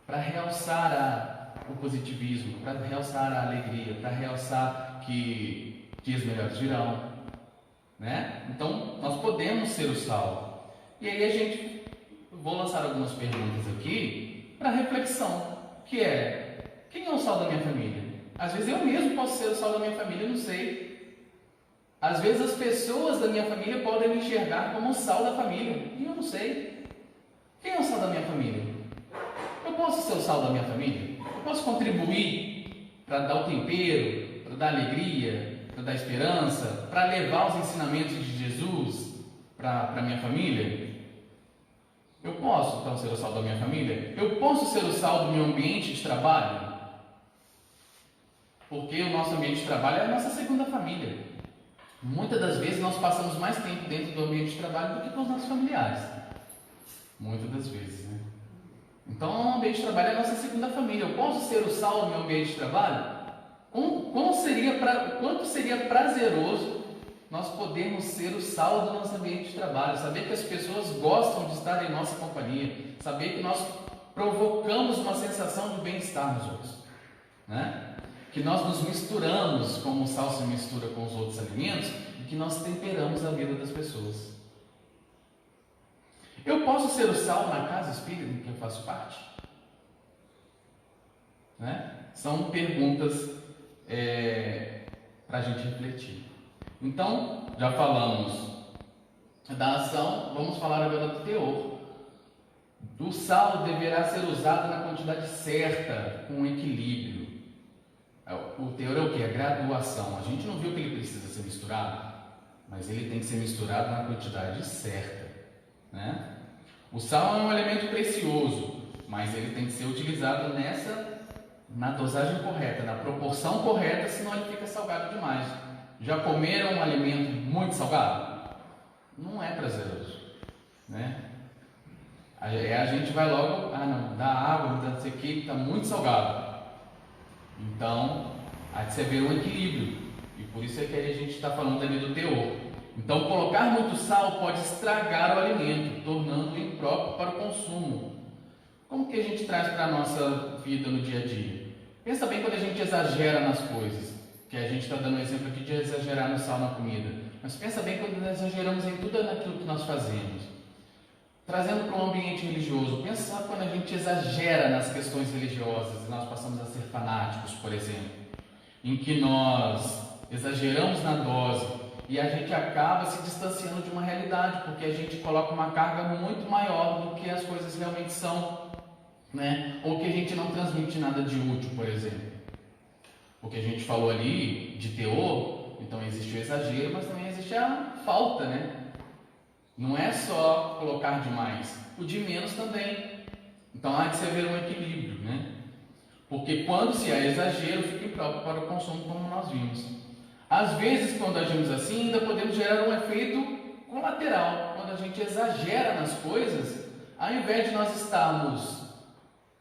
S2: para realçar o positivismo, para realçar a alegria, para realçar que dias melhores virão, né? Então, nós podemos ser o sal. E aí vou lançar algumas perguntas aqui para reflexão, que é: quem é o sal da minha família? Às vezes eu mesmo posso ser o sal da minha família, não sei. Às vezes as pessoas da minha família podem me enxergar como o sal da família, e eu não sei. Quem é o sal da minha família? Eu posso ser o sal da minha família? Eu posso contribuir para dar o tempero, para dar alegria, para dar esperança, para levar os ensinamentos de Jesus para a minha família? Eu posso, então, ser o sal da minha família? Eu posso ser o sal do meu ambiente de trabalho? Porque o nosso ambiente de trabalho é a nossa segunda família. Muitas das vezes nós passamos mais tempo dentro do ambiente de trabalho do que com os nossos familiares. Muitas das vezes, né? Então, o ambiente de trabalho é a nossa segunda família. Eu posso ser o sal do meu ambiente de trabalho? Quanto seria prazeroso nós podermos ser o sal do nosso ambiente de trabalho, saber que as pessoas gostam de estar em nossa companhia, saber que nós provocamos uma sensação de bem-estar nos outros, né? Que nós nos misturamos como o sal se mistura com os outros alimentos e que nós temperamos a vida das pessoas. Eu posso ser o sal na casa espírita em que eu faço parte? Né? São perguntas para a gente refletir. Então, já falamos da ação, vamos falar agora do teor. O sal deverá ser usado na quantidade certa, com equilíbrio. O teor é o que? A graduação. A gente não viu que ele precisa ser misturado, mas ele tem que ser misturado na quantidade certa, né? O sal é um elemento precioso, mas ele tem que ser utilizado na dosagem correta, na proporção correta, senão ele fica salgado demais. Já comeram um alimento muito salgado? Não é prazeroso, né? A gente vai logo, não, dá água, não sei o que, está muito salgado. Então, há de se haver um equilíbrio, e por isso é que a gente está falando ali do teor. Então, colocar muito sal pode estragar o alimento, tornando-o impróprio para o consumo. Como que a gente traz para a nossa vida no dia a dia? Pensa bem quando a gente exagera nas coisas, que a gente está dando um exemplo aqui de exagerar no sal na comida, mas pensa bem quando nós exageramos em tudo aquilo que nós fazemos. Trazendo para um ambiente religioso, pensa quando a gente exagera nas questões religiosas e nós passamos a ser fanáticos, por exemplo, em que nós exageramos na dose e a gente acaba se distanciando de uma realidade, porque a gente coloca uma carga muito maior do que as coisas realmente são, né? Ou que a gente não transmite nada de útil, por exemplo. O que a gente falou ali de teor, então existe o exagero, mas também existe a falta, né? Não é só colocar demais, o de menos também. Então há de se haver um equilíbrio, né? Porque quando se há exagero, fica impróprio para o consumo, como nós vimos. Às vezes, quando agimos assim, ainda podemos gerar um efeito colateral. Quando a gente exagera nas coisas, ao invés de nós estarmos...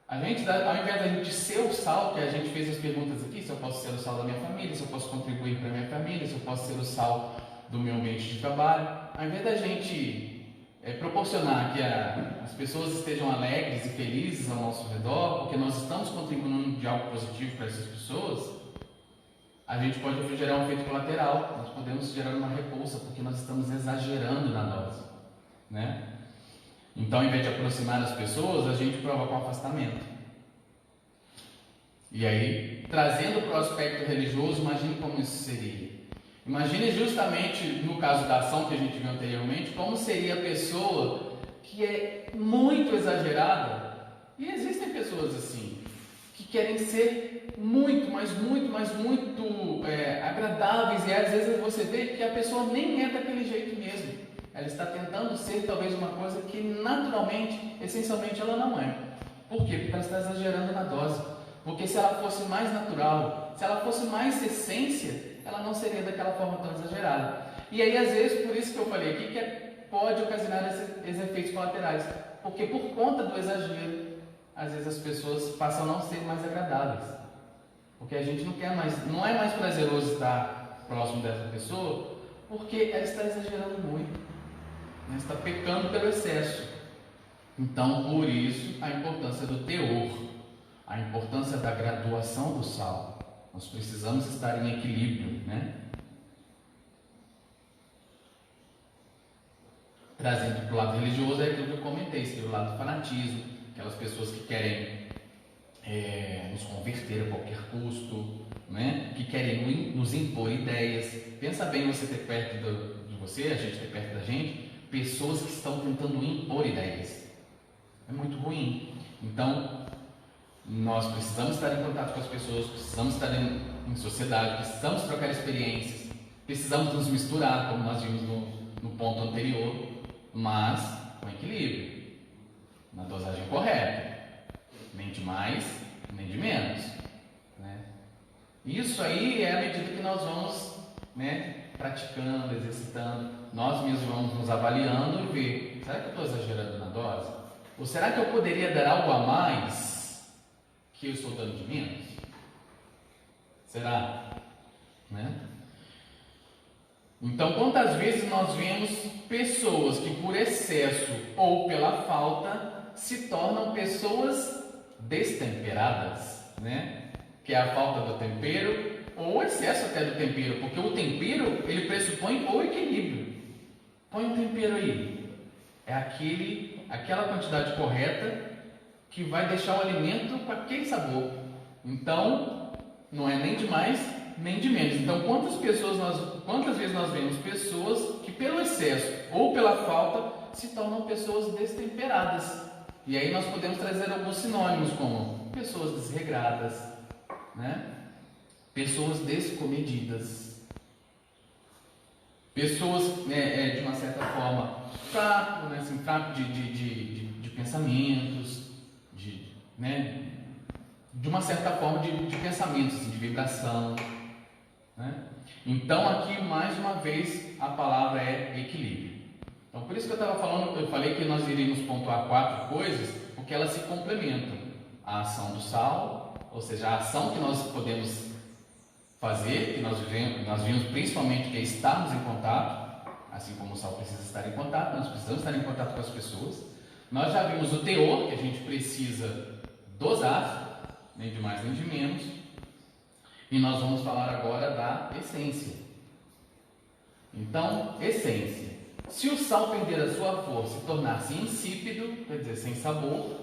S2: ao invés da gente ser o sal, que a gente fez as perguntas aqui, se eu posso ser o sal da minha família, se eu posso contribuir para a minha família, se eu posso ser o sal do meu ambiente de trabalho, ao invés da gente proporcionar que as pessoas estejam alegres e felizes ao nosso redor, porque nós estamos contribuindo de algo positivo para essas pessoas, a gente pode gerar um efeito colateral, nós podemos gerar uma repulsa, porque nós estamos exagerando na dose, né? Então, ao invés de aproximar as pessoas, a gente provoca um afastamento. E aí, trazendo para o aspecto religioso, imagine como isso seria. Imagine justamente, no caso da ação que a gente viu anteriormente, como seria a pessoa que é muito exagerada. E existem pessoas assim, que querem ser muito, mas muito, mas muito agradáveis, e às vezes você vê que a pessoa nem é daquele jeito mesmo. Ela está tentando ser talvez uma coisa que naturalmente, essencialmente ela não é. Por quê? Porque ela está exagerando na dose. Porque se ela fosse mais natural, se ela fosse mais essência, ela não seria daquela forma tão exagerada. E aí, às vezes, por isso que eu falei aqui, que pode ocasionar esses efeitos colaterais. Porque por conta do exagero, às vezes as pessoas passam a não ser mais agradáveis. Porque a gente não quer mais, não é mais prazeroso estar próximo dessa pessoa, porque ela está exagerando muito, né? Está pecando pelo excesso. Então, por isso, a importância do teor, a importância da graduação do sal. Nós precisamos estar em equilíbrio, né? Trazendo para o lado religioso é aquilo que eu comentei, seria o lado do fanatismo, aquelas pessoas que querem nos converter a qualquer custo, né? Que querem nos impor ideias. Pensa bem você ter perto de você, a gente ter perto da gente, pessoas que estão tentando impor ideias. É muito ruim. Então, nós precisamos estar em contato com as pessoas, precisamos estar em sociedade, precisamos trocar experiências, precisamos nos misturar, como nós vimos no ponto anterior, mas com equilíbrio, na dosagem correta, nem de mais, nem de menos, né? Isso aí é a medida que nós vamos, né, praticando, exercitando, nós mesmos vamos nos avaliando e ver, será que eu estou exagerando na dose? Ou será que eu poderia dar algo a mais que eu estou dando de menos? Será? Né? Então, quantas vezes nós vemos pessoas que por excesso ou pela falta se tornam pessoas destemperadas, né? Que é a falta do tempero ou o excesso até do tempero, porque o tempero ele pressupõe o equilíbrio. Põe um tempero aí, é aquela quantidade correta que vai deixar o alimento com aquele sabor. Então, não é nem de mais nem de menos. Então, quantas vezes nós vemos pessoas que pelo excesso ou pela falta se tornam pessoas destemperadas? E aí nós podemos trazer alguns sinônimos como pessoas desregradas, né? Pessoas descomedidas, pessoas de uma certa forma fraco, né? Assim, fraco de pensamentos, de uma certa forma de pensamentos, assim, de vibração, né? Então aqui mais uma vez a palavra é equilíbrio. Então por isso que eu falei que nós iríamos pontuar 4 coisas, porque elas se complementam. A ação do sal, ou seja, a ação que nós podemos fazer, que nós vimos principalmente, que é estarmos em contato, assim como o sal precisa estar em contato, nós precisamos estar em contato com as pessoas. Nós já vimos o teor, que a gente precisa dosar, nem de mais nem de menos, e nós vamos falar agora da essência. Então, essência. Se o sal perder a sua força e tornar-se insípido, quer dizer, sem sabor,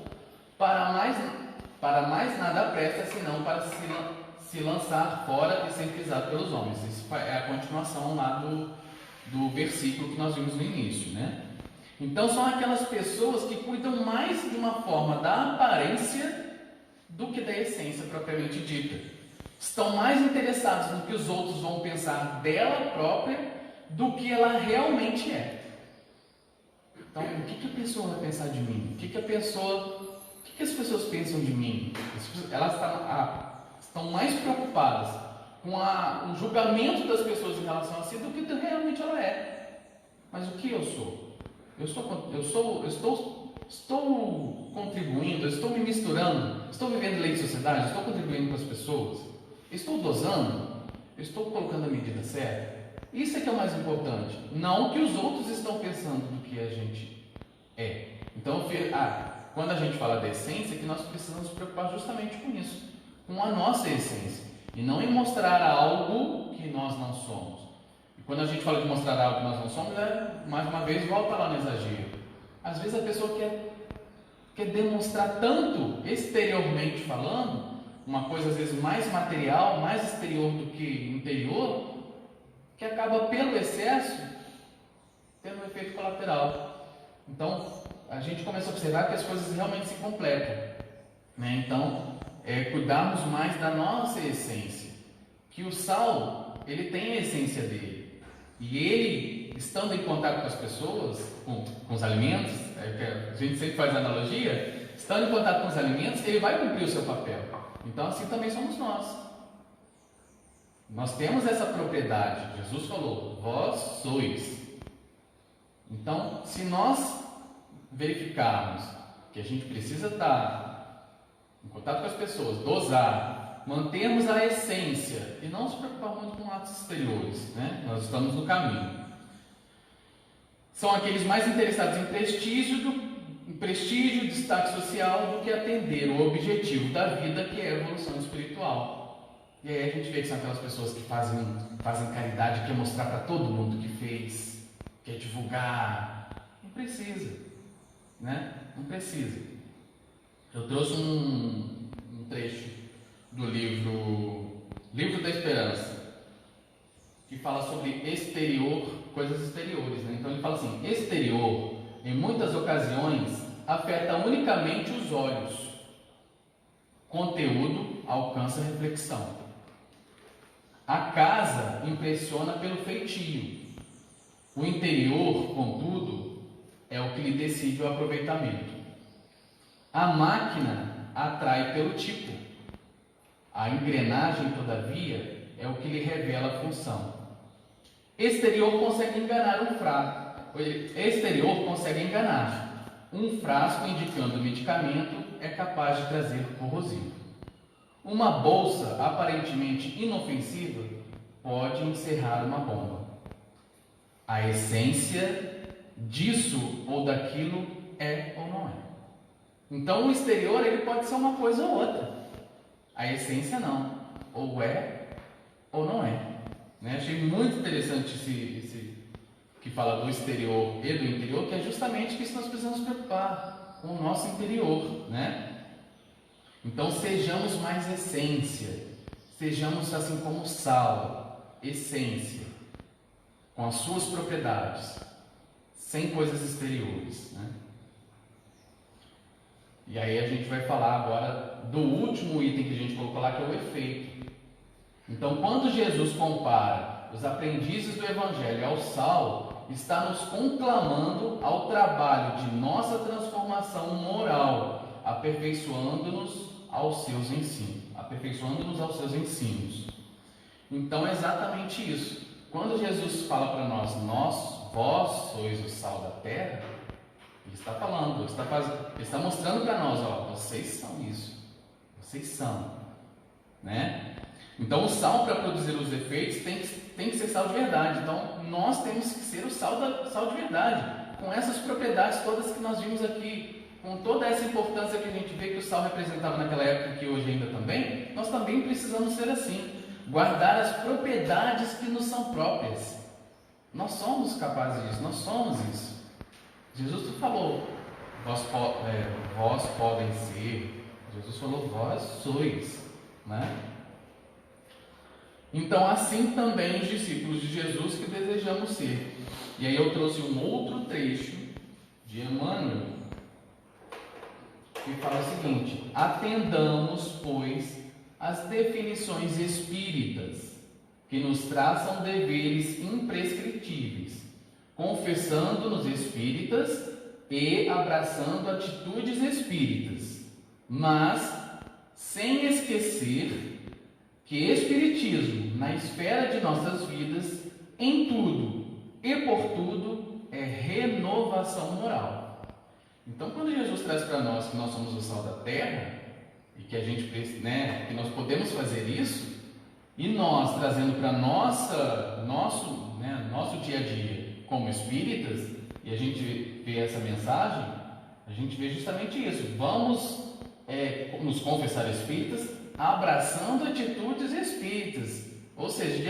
S2: para mais nada presta, senão para se lançar fora e ser pisado pelos homens. Isso é a continuação lá do versículo que nós vimos no início, né? Então são aquelas pessoas que cuidam mais de uma forma da aparência do que da essência propriamente dita. Estão mais interessados no que os outros vão pensar dela própria do que ela realmente é. Então, o que a pessoa vai pensar de mim? O que as pessoas pensam de mim? Elas estão mais preocupadas com o julgamento das pessoas em relação a si do que realmente ela é. Mas o que eu sou? Eu estou contribuindo, eu estou me misturando, estou vivendo lei de sociedade, estou contribuindo com as pessoas, estou dosando, eu estou colocando a medida certa. Isso é que é o mais importante, não o que os outros estão pensando do que a gente é. Então, quando a gente fala da essência, que nós precisamos nos preocupar justamente com isso, com a nossa essência, e não em mostrar algo que nós não somos. E quando a gente fala de mostrar algo que nós não somos, mais uma vez volta lá no exagero. Às vezes a pessoa quer demonstrar tanto exteriormente falando, uma coisa às vezes mais material, mais exterior do que interior, que acaba pelo excesso tendo um efeito colateral. Então a gente começa a observar que as coisas realmente se completam, né? Então cuidarmos mais da nossa essência, que o sal ele tem a essência dele, e ele, estando em contato com as pessoas, com os alimentos, a gente sempre faz a analogia, estando em contato com os alimentos, ele vai cumprir o seu papel. Então assim também somos nós. Nós temos essa propriedade. Jesus falou, vós sois. Então, se nós verificarmos que a gente precisa estar em contato com as pessoas, dosar, mantermos a essência e não se preocupar muito com atos exteriores, né? Nós estamos no caminho. São aqueles mais interessados em prestígio, destaque social, do que atender o objetivo da vida, que é a evolução espiritual. E aí a gente vê que são aquelas pessoas que fazem caridade, quer mostrar para todo mundo que fez, quer divulgar. Não precisa, né? Não precisa. Eu trouxe um trecho do livro da Esperança, que fala sobre exterior, coisas exteriores, né? Então ele fala assim: exterior, em muitas ocasiões, afeta unicamente os olhos. Conteúdo alcança reflexão. A casa impressiona pelo feitio. O interior, contudo, é o que lhe decide o aproveitamento. A máquina atrai pelo tipo. A engrenagem, todavia, é o que lhe revela a função. Exterior consegue enganar. Um frasco indicando medicamento é capaz de trazer corrosivo. Uma bolsa aparentemente inofensiva pode encerrar uma bomba. A essência disso ou daquilo é ou não é. Então o exterior ele pode ser uma coisa ou outra. A essência não. Ou é ou não é. Né? Achei muito interessante esse que fala do exterior e do interior, que é justamente que isso nós precisamos nos preocupar com o nosso interior, né? Então sejamos mais essência, estejamos assim como sal, essência, com as suas propriedades, sem coisas exteriores, né? E aí a gente vai falar agora do último item que a gente colocou lá, que é o efeito. Então, quando Jesus compara os aprendizes do Evangelho ao sal, está nos conclamando ao trabalho de nossa transformação moral, aperfeiçoando-nos aos seus ensinos. Então é exatamente isso. Quando Jesus fala para nós, vós sois o sal da terra, ele está falando, ele está mostrando para nós, vocês são isso, vocês são, né? Então o sal, para produzir os efeitos, tem que ser sal de verdade. Então nós temos que ser o sal de verdade, com essas propriedades todas que nós vimos aqui, com toda essa importância que a gente vê que o sal representava naquela época, que hoje ainda também, nós também precisamos ser assim, guardar as propriedades que nos são próprias. Nós somos capazes disso, nós somos isso. Jesus não falou, vós podem ser, Jesus falou, vós sois, né? Então, assim também os discípulos de Jesus que desejamos ser. E aí eu trouxe um outro trecho de Emmanuel, que fala o seguinte: atendamos, pois, às definições espíritas, que nos traçam deveres imprescritíveis, confessando-nos espíritas e abraçando atitudes espíritas, mas sem esquecer que espiritismo, na esfera de nossas vidas, em tudo e por tudo, é renovação moral. Então, quando Jesus traz para nós que nós somos o sal da terra, e que a gente, né, que nós podemos fazer isso, e nós trazendo para nosso dia a dia como espíritas, e a gente vê essa mensagem, a gente vê justamente isso. Vamos nos confessar espíritas, abraçando atitudes espíritas, ou seja, de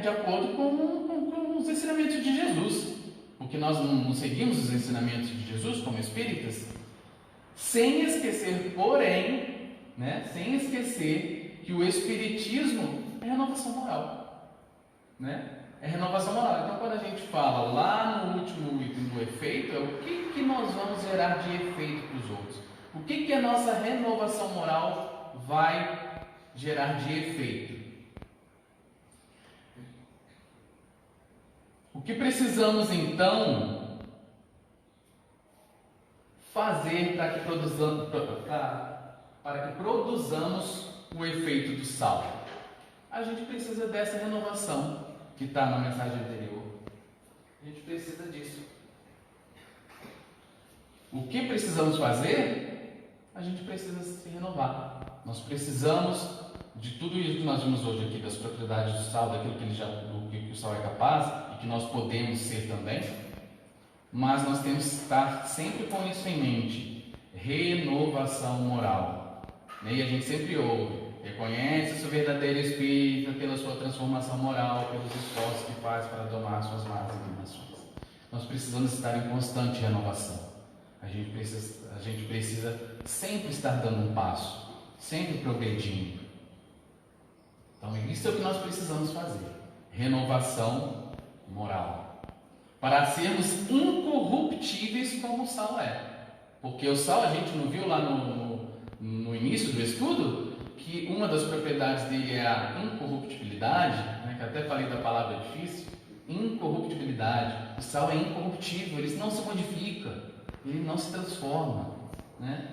S2: acordo com os ensinamentos de Jesus, porque nós não seguimos os ensinamentos de Jesus como espíritas, sem esquecer, porém, né, sem esquecer que o espiritismo é renovação moral, né? É renovação moral. Então, quando a gente fala lá no último item do efeito, é o que nós vamos gerar de efeito para os outros? O que a nossa renovação moral vai gerar de efeito? O que precisamos então fazer para que produzamos o efeito do sal? A gente precisa dessa renovação que está na mensagem anterior. A gente precisa disso. O que precisamos fazer? A gente precisa se renovar. Nós precisamos de tudo isso que nós vimos hoje aqui, das propriedades do sal, daquilo do que o sal é capaz e que nós podemos ser também, mas nós temos que estar sempre com isso em mente: renovação moral. E a gente sempre ouve: reconhece o seu verdadeiro espírito pela sua transformação moral, pelos esforços que faz para domar suas más inclinações. Nós precisamos estar em constante renovação. A gente precisa sempre estar dando um passo, sempre progredindo. Então, isso é o que nós precisamos fazer: renovação moral, para sermos incorruptíveis como o sal é. Porque o sal, a gente não viu lá no início do estudo que uma das propriedades dele é a incorruptibilidade, né? Que até falei da palavra difícil, incorruptibilidade. O sal é incorruptível, ele não se modifica, ele não se transforma, né?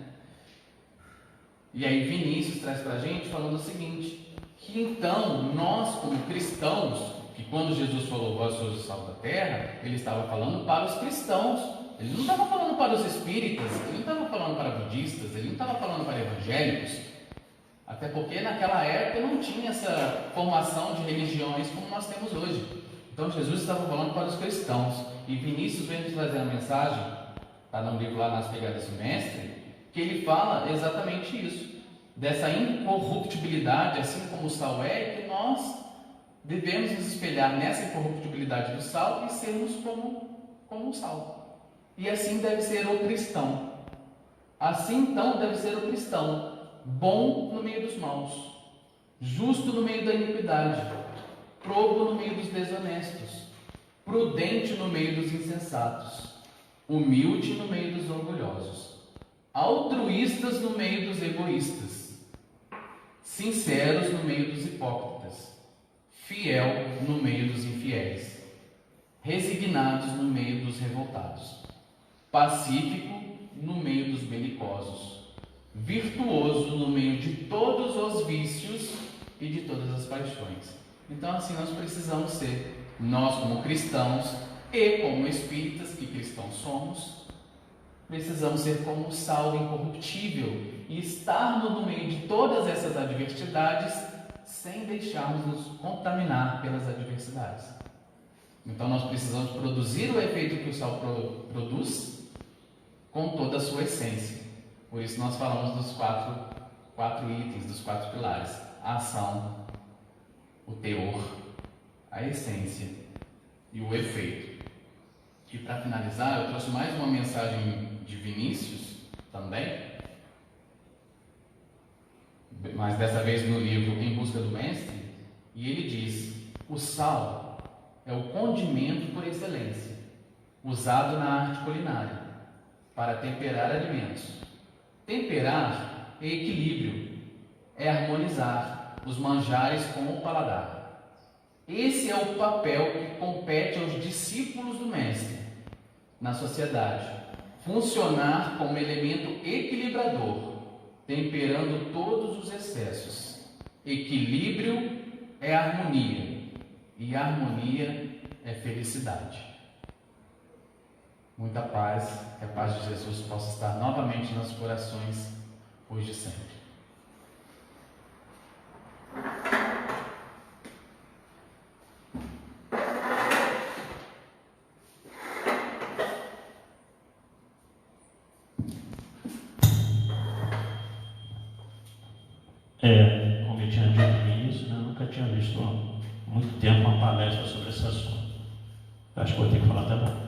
S2: E aí Vinícius traz para a gente falando o seguinte: que então nós como cristãos, que quando Jesus falou vós sois o sal da terra, ele estava falando para os cristãos, ele não estava falando para os espíritas, ele não estava falando para budistas, ele não estava falando para evangélicos, até porque naquela época não tinha essa formação de religiões como nós temos hoje. Então Jesus estava falando para os cristãos, e Vinícius vem nos trazer a mensagem, está no livro lá Nas Pegadas do Mestre, que ele fala exatamente isso, dessa incorruptibilidade, assim como o sal é, que nós devemos nos espelhar nessa incorruptibilidade do sal e sermos como o sal. E assim deve ser o cristão. Assim então deve ser o cristão, bom no meio dos maus. justo no meio da iniquidade, probo no meio dos desonestos, prudente no meio dos insensatos, humilde no meio dos orgulhosos, altruístas no meio dos egoístas, sinceros no meio dos hipócritas, fiel no meio dos infiéis, resignados no meio dos revoltados, pacífico no meio dos belicosos, virtuoso no meio de todos os vícios e de todas as paixões. Então, assim, nós precisamos ser, nós como cristãos e como espíritas, que cristãos somos, precisamos ser como o sal incorruptível e estarmos no meio de todas essas adversidades sem deixarmos nos contaminar pelas adversidades. Então, nós precisamos produzir o efeito que o sal produz com toda a sua essência. Por isso nós falamos dos quatro itens, dos 4 pilares: a ação, o teor, a essência e o efeito. E para finalizar, eu trouxe mais uma mensagem de Vinícius também, mas dessa vez no livro Em Busca do Mestre, e ele diz: o sal é o condimento por excelência, usado na arte culinária, para temperar alimentos. Temperar é equilíbrio, é harmonizar os manjares com o paladar. Esse é o papel que compete aos discípulos do Mestre na sociedade: funcionar como elemento equilibrador, temperando todos os excessos. Equilíbrio é harmonia, e harmonia é felicidade. Muita paz, que a paz de Jesus possa estar novamente nos corações, hoje e sempre.
S1: Como eu tinha dito no início, eu nunca tinha visto há muito tempo uma palestra sobre esse assunto. Acho que vou ter que falar também.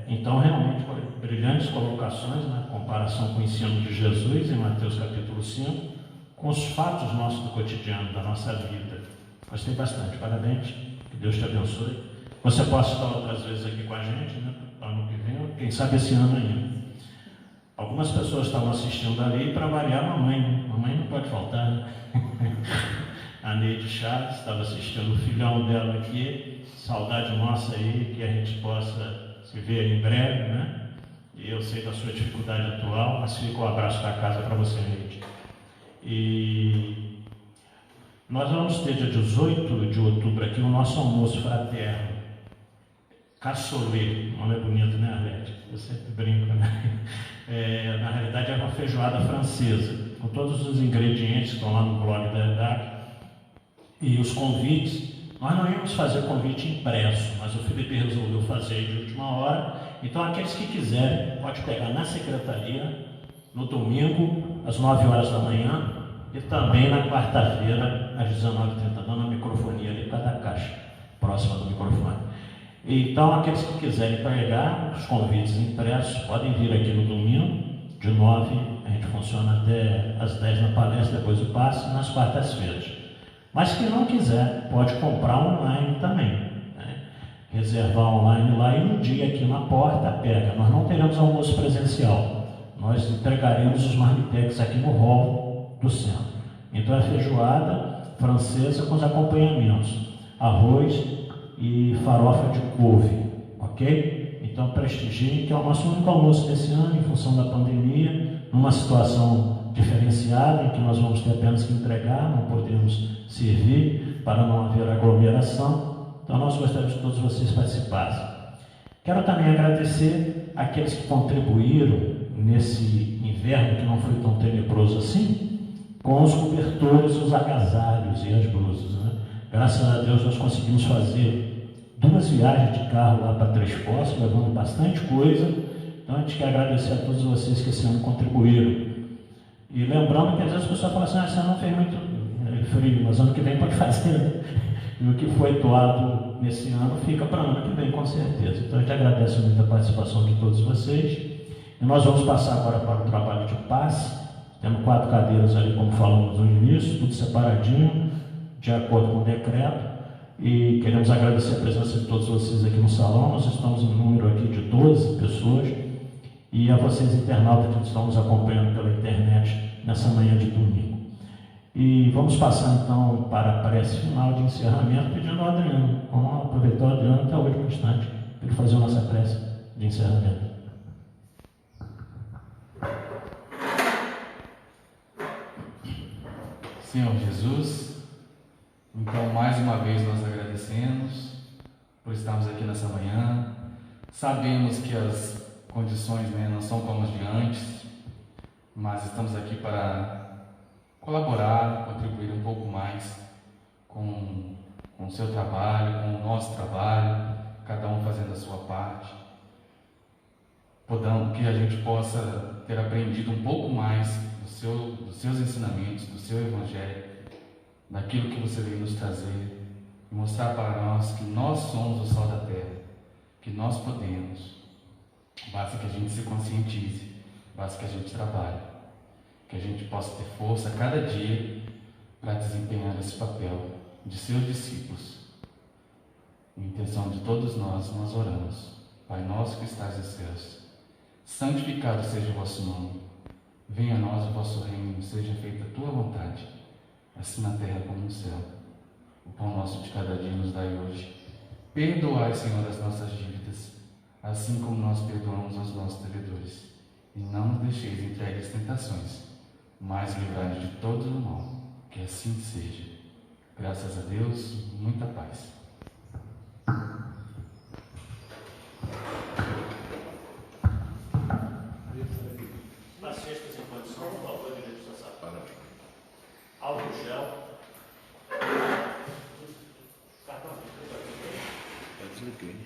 S1: Então, realmente, brilhantes colocações, né? Comparação com o ensino de Jesus em Mateus capítulo 5, com os fatos nossos do cotidiano, da nossa vida. Gostei bastante, parabéns, que Deus te abençoe. Você possa estar outras vezes aqui com a gente, né? Ano que vem, quem sabe esse ano ainda. Algumas pessoas estavam assistindo ali, e para variar, mamãe não pode faltar, né? A Neide Chaves estava assistindo o filhão dela aqui. Saudade nossa aí, que a gente possa se ver em breve, né? E eu sei da sua dificuldade atual, mas fica o abraço da casa para você, Neide. E nós vamos ter dia 18 de outubro aqui o nosso almoço fraterno. Cassoulet, o nome é bonito, né, Arlete? Eu sempre brinco, né? Na realidade é uma feijoada francesa, com todos os ingredientes que estão lá no blog da EDAC. E os convites, nós não íamos fazer convite impresso, mas o Felipe resolveu fazer de última hora. Então, aqueles que quiserem, pode pegar na secretaria, no domingo, às 9 horas da manhã, e também na quarta-feira, às 19h30, dando a microfonia ali para da caixa, próxima do microfone. Então, aqueles que quiserem pegar os convites impressos, podem vir aqui no domingo, de 9, a gente funciona até às 10 na palestra, depois o passe, nas quartas-feiras. Mas que não quiser, pode comprar online também, né? Reservar online lá e no dia aqui na porta pega. Nós não teremos almoço presencial, nós entregaremos os marmitex aqui no hall do centro. Então é feijoada francesa com os acompanhamentos, arroz e farofa de couve, ok? Então prestigiem, que é o nosso único almoço desse ano, em função da pandemia, numa situação diferenciada, em que nós vamos ter apenas que entregar, não podemos servir, para não haver aglomeração. Então nós gostaríamos que todos vocês participassem. Quero também agradecer àqueles que contribuíram nesse inverno, que não foi tão tenebroso assim, com os cobertores, os agasalhos e as blusas, né? Graças a Deus nós conseguimos fazer 2 viagens de carro lá para Três Poços, levando bastante coisa. Então a gente quer agradecer a todos vocês que esse ano contribuíram. E lembrando que às vezes a pessoa fala assim: esse ano não fez muito frio, mas ano que vem pode fazer. E o que foi doado nesse ano fica para ano que vem, com certeza. Então a gente agradece muito a participação de todos vocês E nós vamos passar agora para o trabalho de passe. Temos 4 cadeiras ali, como falamos no início, tudo separadinho, de acordo com o decreto. E queremos agradecer a presença de todos vocês aqui no salão. Nós estamos em número aqui de 12 pessoas. E a vocês, internautas, que estão nos acompanhando pela internet nessa manhã de domingo. E vamos passar então para a prece final de encerramento, pedindo ao Adriano. Vamos aproveitar o Adriano até o último instante para ele fazer a nossa prece de encerramento.
S2: Senhor Jesus, então mais uma vez nós agradecemos por estarmos aqui nessa manhã. Sabemos que as condições não são como as de antes, mas estamos aqui para colaborar, contribuir um pouco mais com o seu trabalho, com o nosso trabalho, cada um fazendo a sua parte, que a gente possa ter aprendido um pouco mais dos seus ensinamentos, do seu Evangelho, daquilo que você veio nos trazer, e mostrar para nós que nós somos o sal da terra, que nós podemos. Basta que a gente se conscientize, basta que a gente trabalhe, que a gente possa ter força a cada dia para desempenhar esse papel de seus discípulos. Em intenção de todos nós oramos. Pai nosso que estás nos céus, santificado seja o vosso nome. Venha a nós o vosso reino, seja feita a tua vontade, assim na terra como no céu. O pão nosso de cada dia nos dai hoje. Perdoai, Senhor, as nossas dívidas, assim como nós perdoamos aos nossos devedores. E não nos deixeis entregue às tentações, mas livrai-nos de todo o mal. Que assim seja. Graças a Deus, muita paz.
S1: As cestas em condição, por favor, direito de sacerdote. Álcool gel. Cartão.
S3: That's okay.